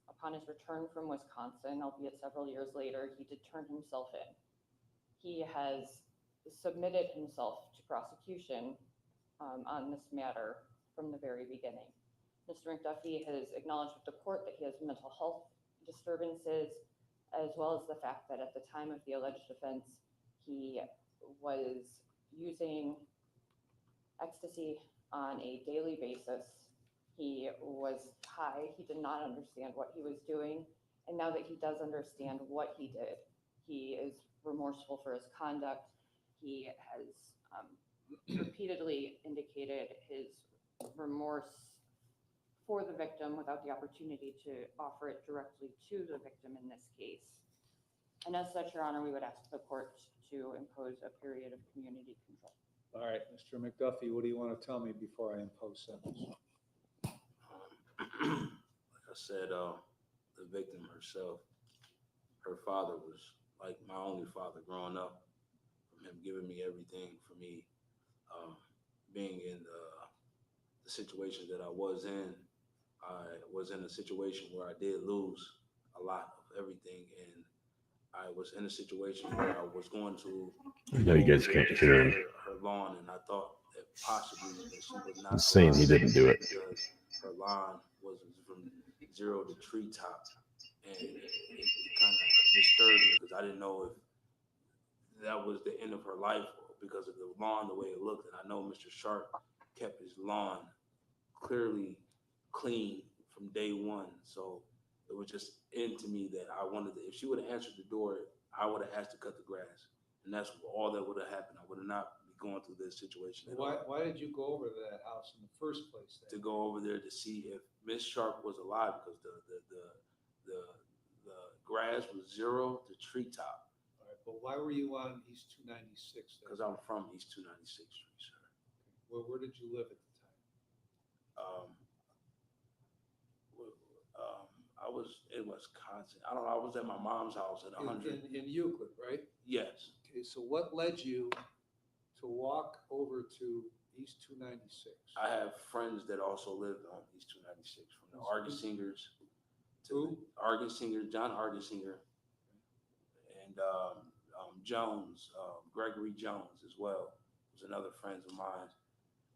upon his return from Wisconsin, albeit several years later, he did turn himself in. He has submitted himself to prosecution on this matter from the very beginning. Mr. McDuffie has acknowledged with the court that he has mental health disturbances, as well as the fact that at the time of the alleged offense, he was using ecstasy on a daily basis. He was high. He did not understand what he was doing. And now that he does understand what he did, he is remorseful for his conduct. He has repeatedly indicated his remorse for the victim without the opportunity to offer it directly to the victim in this case. And as such, Your Honor, we would ask the court to impose a period of community control. All right, Mr. McDuffie, what do you want to tell me before I impose sentence? Like I said, the victim herself, her father was like my only father growing up, from him giving me everything, for me being in the situation that I was in a situation where I did lose a lot of everything, and I was in a situation where I was going to I know you guys can't hear him. her lawn, and I thought that possibly that she would not. He's saying he didn't do it. Because her lawn was from zero to treetop, and it kind of disturbed me because I didn't know if that was the end of her life because of the lawn, the way it looked. And I know Mr. Sharp kept his lawn clearly clean from day one. So it was just into me that I wanted to, if she would have answered the door, I would have asked to cut the grass. And that's all that would have happened. I would have not be going through this situation. Why did you go over to that house in the first place then? To go over there to see if Miss Sharp was alive, because the grass was zero to treetop. All right, but why were you on East 296? Because I'm from East 296th Street, sir. Well, where did you live at the time? I was in Wisconsin. I don't know. I was at my mom's house at 100. In Euclid, right? Yes. Okay, so what led you to walk over to East 296? I have friends that also lived on East 296, from the Argensingers to John Argensinger, and Jones, Gregory Jones as well, was another friend of mine.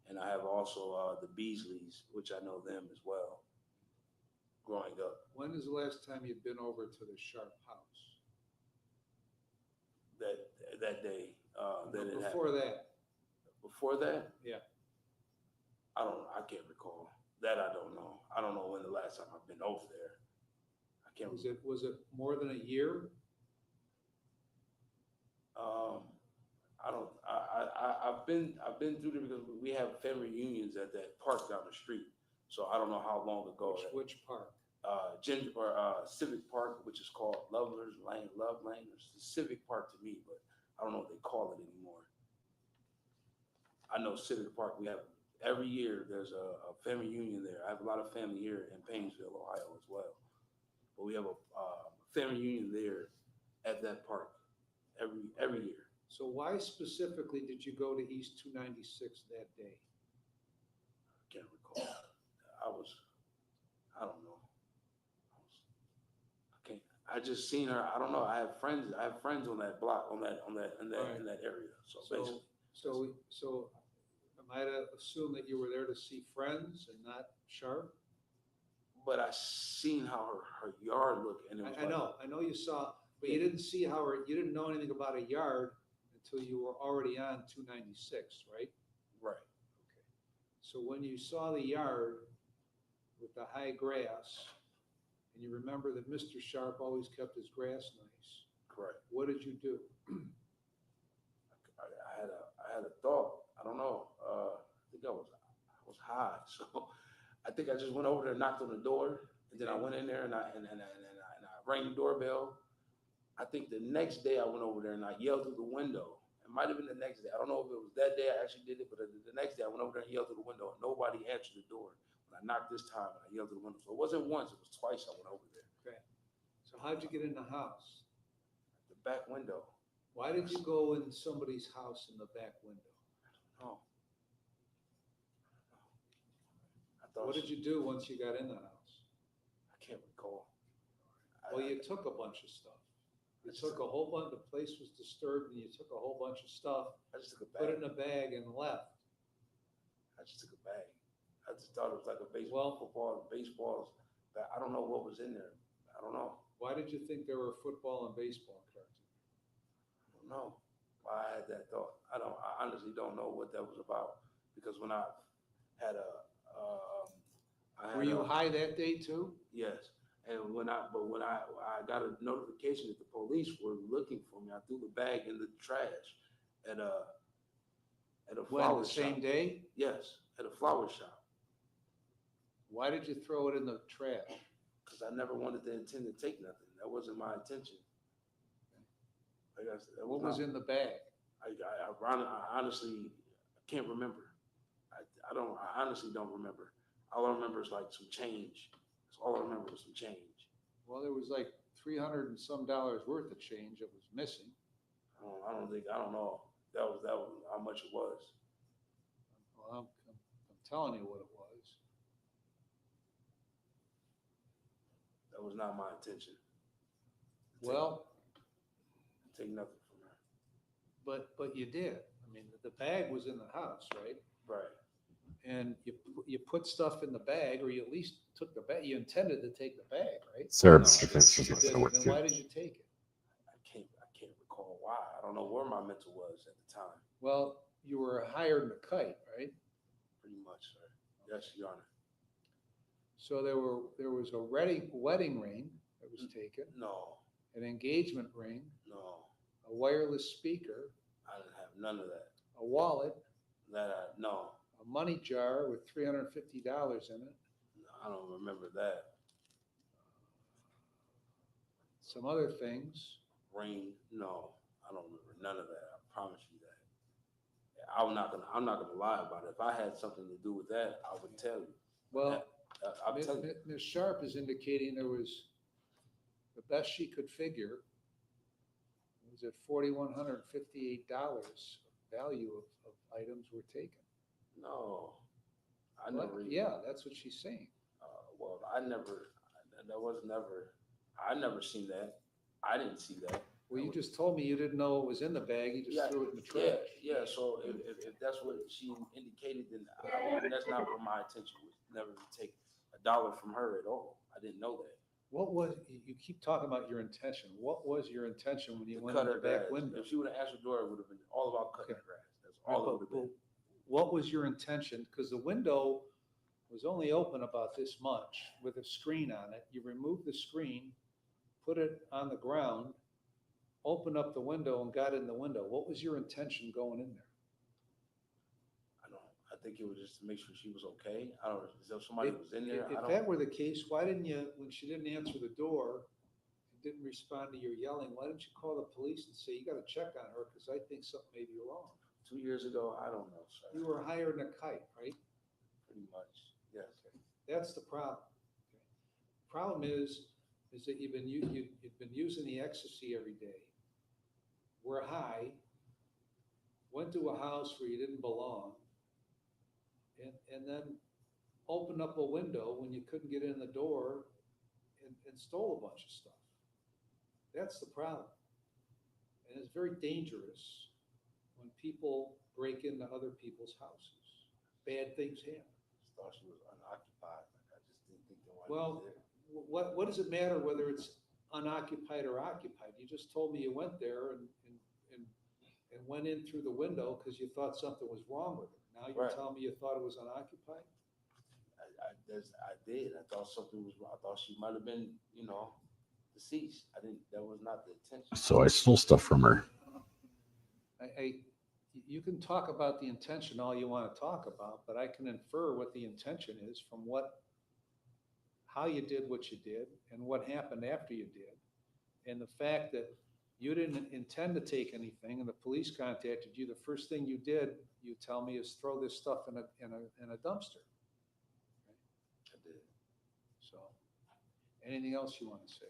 And I have also the Beasleys, which I know them as well, growing up. When is the last time you've been over to the Sharp house? That day. Before that? Before that? Yeah. I can't recall. That I don't know. I don't know when the last time I've been over there. I can't. Was it more than a year? I've been through there because we have family reunions at that park down the street. So I don't know how long ago. Which park? Civic Park, which is called Love Lane. It's the Civic Park to me, but I don't know what they call it anymore. I know Civic Park, we have every year there's a family reunion there. I have a lot of family here in Painesville, Ohio as well. But we have a family reunion there at that park every year. So why specifically did you go to East 296 that day? I can't recall. I don't know. I just seen her. I don't know. I have friends on that block, in that area. So am I to assume that you were there to see friends and not Sharp? But I seen how her yard looked, and it was I know you saw, but you didn't see you didn't know anything about a yard until you were already on 296, right? Right. So when you saw the yard with the high grass, and you remember that Mr. Sharp always kept his grass nice, Correct. what did you do? I had a thought. I don't know. I think I was high, so I think I just went over there, and knocked on the door, and then I went in there and I rang the doorbell. I think the next day I went over there and I yelled through the window. It might have been the next day. I don't know if it was that day I actually did it, but the next day I went over there and yelled through the window, and nobody answered the door. When I knocked this time, and I yelled through the window. So it wasn't once; it was twice I went over there. Okay. So how'd you get in the house? The back window. Why did you go in somebody's house in the back window? Oh. What did you do once you got in the house? I can't recall. Well, you took a bunch of stuff. You took a whole bunch, the place was disturbed and you took a whole bunch of stuff, I just took a put bag. it in a bag and left. I just took a bag. I just thought it was like a baseball, football, baseballs. But I don't know what was in there. I don't know. Why did you think there were football and baseball cards? I don't know why I had that thought. I honestly don't know what that was about, because when I had Were you high that day too? Yes. And when I got a notification that the police were looking for me, I threw the bag in the trash at a flower The shop. same day? Yes, at a flower shop. Why did you throw it in the trash? Because I never wanted to intend to take nothing. That wasn't my intention. What was in the bag? I honestly can't remember. I honestly don't remember. All I remember is like some change. That's all I remember was some change. Well, there was like $300 and some worth of change that was missing. I don't know. That was how much it was. Well, I'm telling you what it was. That was not my intention. Well, Take nothing from her. but you did. I mean, the bag was in the house, right? Right. And you put stuff in the bag, or you at least took the bag. You intended to take the bag, right? Sarah's No, defense is you not gonna didn't. work Then too. why did you take it? I can't recall why. I don't know where my mental was at the time. Well, you were higher than a kite, right? Pretty much, sir. Yes, Your Honor. So there was a wedding ring that was taken, No, an engagement ring, no. a wireless speaker, I didn't have none of that. a wallet, No, a money jar with $350 in it, I don't remember that. some other things. Ring, no, I don't remember none of that. I promise you that. I'm not gonna lie about it. If I had something to do with that, I would tell you. Well, I'm telling you. Ms. Sharp is indicating there was, the best she could figure was at $4,158 value of items were taken. No, I Well, never. yeah, that's what she's saying. Well, I never seen that. I didn't see that. Well, you just told me you didn't know it was in the bag, you just threw it in the trash. Yeah, so if that's what she indicated, then that's not what my intention was. Never to take $1 from her at all. I didn't know that. What was, you keep talking about your intention. What was your intention when you went Cut in her the back grass. window? If she would have answered the door, it would have been all about cutting her grass. That's Right, all it would have been. What was your intention? Because the window was only open about this much with a screen on it. You removed the screen, put it on the ground, opened up the window and got in the window. What was your intention going in there? I think it was just to make sure she was okay. I don't know if somebody was in there. If that were the case, why didn't you, when she didn't answer the door, and didn't respond to your yelling, why didn't you call the police and say, you got to check on her because I think something may be wrong? 2 years ago, I don't know, sir. You were higher than a kite, right? Pretty much, yes. That's the problem. Problem is that you've been using the ecstasy every day. We're high, went to a house where you didn't belong, and then opened up a window when you couldn't get in the door and stole a bunch of stuff. That's the problem. And it's very dangerous when people break into other people's houses. Bad things happen. I thought she was unoccupied. I just didn't think they wanted Well, there. what does it matter whether it's unoccupied or occupied? You just told me you went there and went in through the window because you thought something was wrong with her. Now you're Right. telling me you thought it was unoccupied? I did. I thought something was wrong. I thought she might have been, deceased. That was not the intention. So I stole stuff from her. You can talk about the intention all you want to talk about, but I can infer what the intention is from how you did what you did and what happened after you did. And the fact that you didn't intend to take anything and the police contacted you, the first thing you did, you tell me, is throw this stuff in a dumpster. I did. So, anything else you want to say?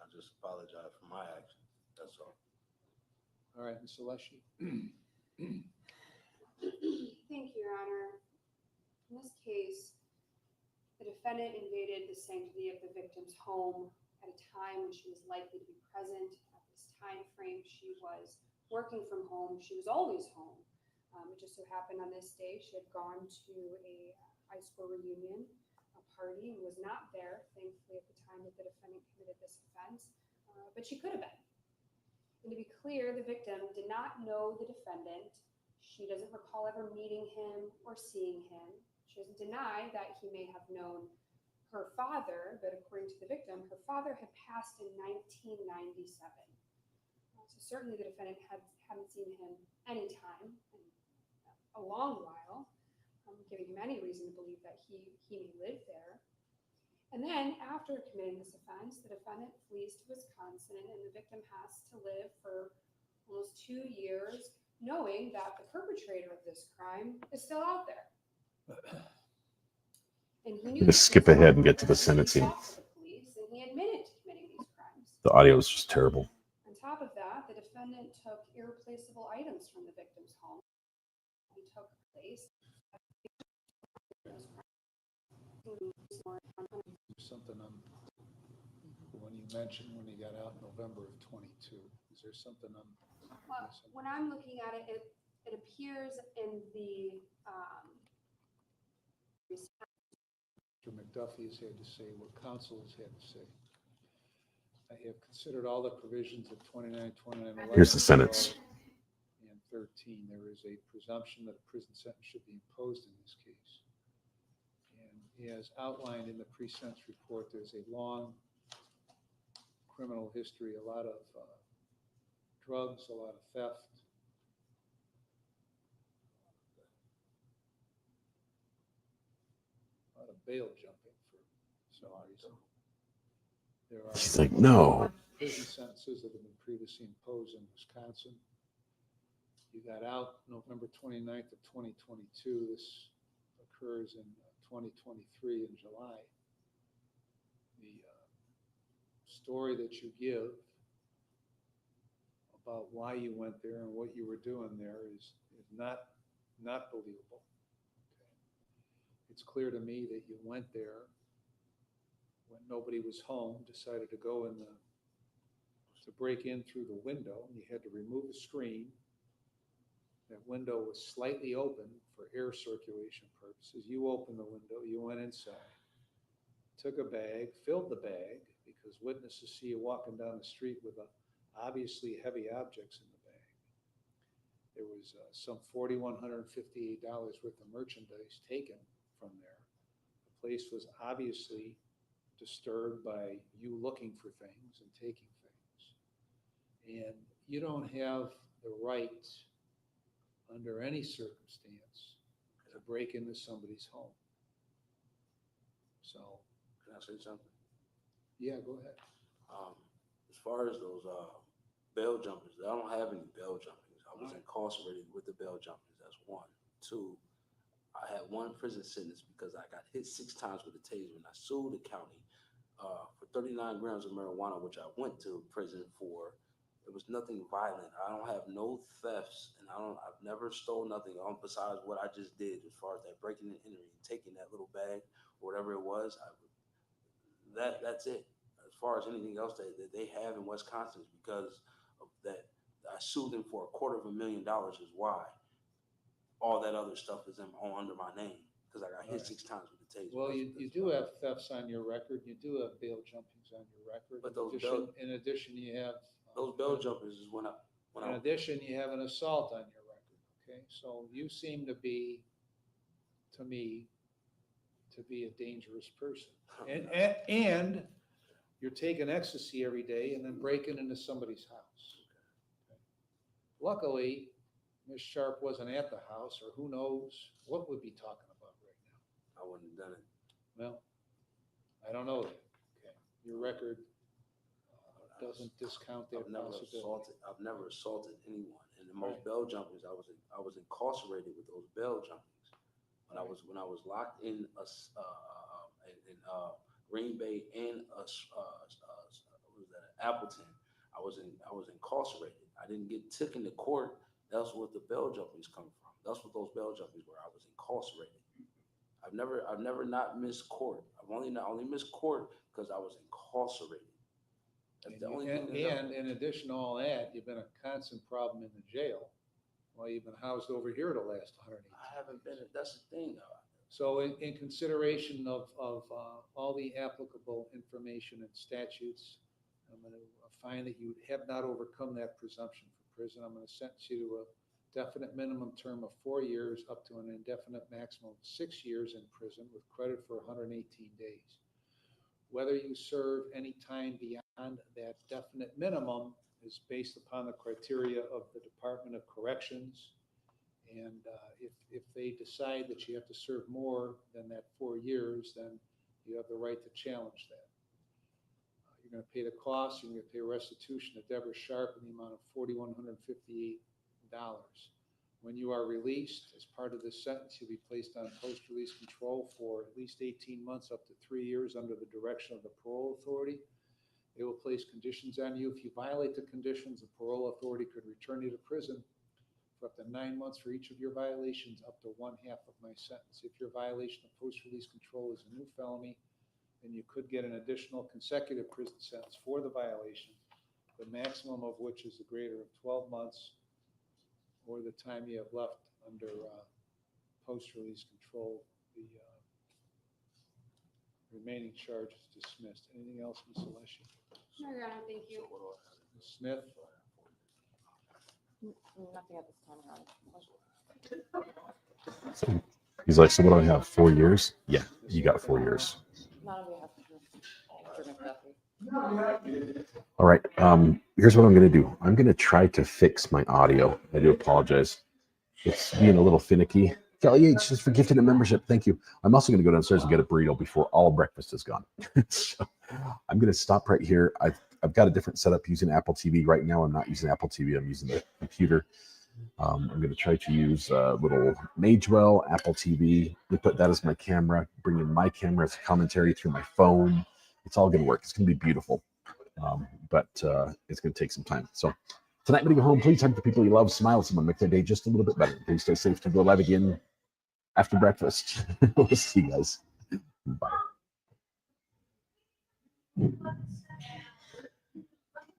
I just apologize for my actions. That's all. All right, Ms. Alessi. Thank you, Your Honor. In this case, the defendant invaded the sanctity of the victim's home at a time when she was likely to be present. At this time frame, she was working from home. She was always home. It just so happened on this day, she had gone to a high school reunion, a party, and was not there, thankfully, at the time that the defendant committed this offense, but she could have been. And to be clear, the victim did not know the defendant. She doesn't recall ever meeting him or seeing him. She doesn't deny that he may have known her father, but according to the victim, her father had passed in 1997. So certainly the defendant hadn't seen him any time in a long while, giving him any reason to believe that he may live there. And then after committing this offense, the defendant flees to Wisconsin and the victim has to live for almost 2 years knowing that the perpetrator of this crime is still out there. And he knew Just skip ahead and get to the sentencing. the police and he admitted to committing these crimes. The audio is just terrible. On top of that, the defendant took irreplaceable items from the victim's home. He took place. Something when you mentioned when he got out in November of 22, is there something Well, when I'm looking at it, it appears in the Mr. McDuffie has had to say, what counsel has had to say? I have considered all the provisions of 29, 29, 11. Here's the sentence. And 13, there is a presumption that a prison sentence should be imposed in this case. And as outlined in the pre-sentence report, there's a long criminal history, a lot of drugs, a lot of theft. A lot of bail jumping for some reason. There are She's like, no. prison sentences that have been previously imposed in Wisconsin. You got out November 29th of 2022. This occurs in 2023 in July. The story that you give about why you went there and what you were doing there is not believable. Okay. It's clear to me that you went there when nobody was home, decided to go to break in through the window. You had to remove the screen. That window was slightly open for air circulation purposes. You opened the window, you went inside, took a bag, filled the bag, because witnesses see you walking down the street with obviously heavy objects in the bag. There was some $4,158 worth of merchandise taken from there. The place was obviously disturbed by you looking for things and taking things. And you don't have the right under any circumstance to break into somebody's home. So, Can I say something? yeah, go ahead. As far as those bail jumpers, I don't have any bail jumpers. I was incarcerated with the bail jumpers. That's one. Two, I had one prison sentence because I got hit 6 times with a taser and I sued the county for 39 grams of marijuana, which I went to prison for. It was nothing violent. I don't have no thefts, and I've never stole nothing on besides what I just did as far as that breaking and entering, taking that little bag or whatever it was. That's it. As far as anything else that they have in Wisconsin, because of that, I sued them for $250,000 is why all that other stuff is under my name, because I got hit 6 times with the taser. Well, you do have thefts on your record. You do have bail jumpings on your record. But in addition, you have those bail jumpers is when In addition, you have an assault on your record, okay? So you seem to be, to me, to be a dangerous person. And you're taking ecstasy every day and then breaking into somebody's house. Luckily, Ms. Sharp wasn't at the house, or who knows what we'd be talking about right now. I wouldn't have done it. Well, I don't know that, okay? Your record doesn't discount that possibility. I've never assaulted anyone. And the most Right. bail jumpings, I was incarcerated with those bail jumpings. When I was locked in Green Bay and what was that, Appleton, I was incarcerated. I didn't get taken to court. That's what the bail jumpings come from. That's what those bail jumpings were. I was incarcerated. I've never not missed court. I've only missed court because I was incarcerated. That's the only thing. And in addition to all that, you've been a constant problem in the jail. Well, you've been housed over here the last 180. I haven't been. That's the thing. So in consideration of all the applicable information and statutes, I'm going to find that you have not overcome that presumption for prison. I'm going to sentence you to a definite minimum term of 4 years up to an indefinite maximum of 6 years in prison with credit for 118 days. Whether you serve any time beyond that definite minimum is based upon the criteria of the Department of Corrections. And if they decide that you have to serve more than that 4 years, then you have the right to challenge that. You're going to pay the costs. You're going to pay restitution to Deborah Sharp in the amount of $4,158. When you are released, as part of this sentence, you'll be placed on post-release control for at least 18 months, up to 3 years, under the direction of the parole authority. They will place conditions on you. If you violate the conditions, the parole authority could return you to prison for up to 9 months for each of your violations, up to 1/2 of my sentence. If your violation of post-release control is a new felony, then you could get an additional consecutive prison sentence for the violation, the maximum of which is the greater of 12 months or the time you have left under post-release control. The remaining charge is dismissed. Anything else, Ms. Alessi? No, Your Honor, thank you. Ms. Smith? Nothing at this time, Your Honor. He's like, so what do I have? 4 years? Yeah, you got 4 years. Not on behalf of Mr. McDuffie. All right. Here's what I'm going to do. I'm going to try to fix my audio. I do apologize. It's being a little finicky. Kelly H, just for gifting a membership. Thank you. I'm also going to go downstairs and get a burrito before all breakfast is gone. So I'm going to stop right here. I've got a different setup using Apple TV right now. I'm not using Apple TV. I'm using the computer. I'm going to try to use a little Magewell Apple TV. We put that as my camera, bring in my camera as commentary through my phone. It's all going to work. It's going to be beautiful. But it's going to take some time. So tonight, when you go home, please hug the people you love, smile at someone, make their day just a little bit better. Please stay safe to go live again after breakfast. We'll see you guys. Bye.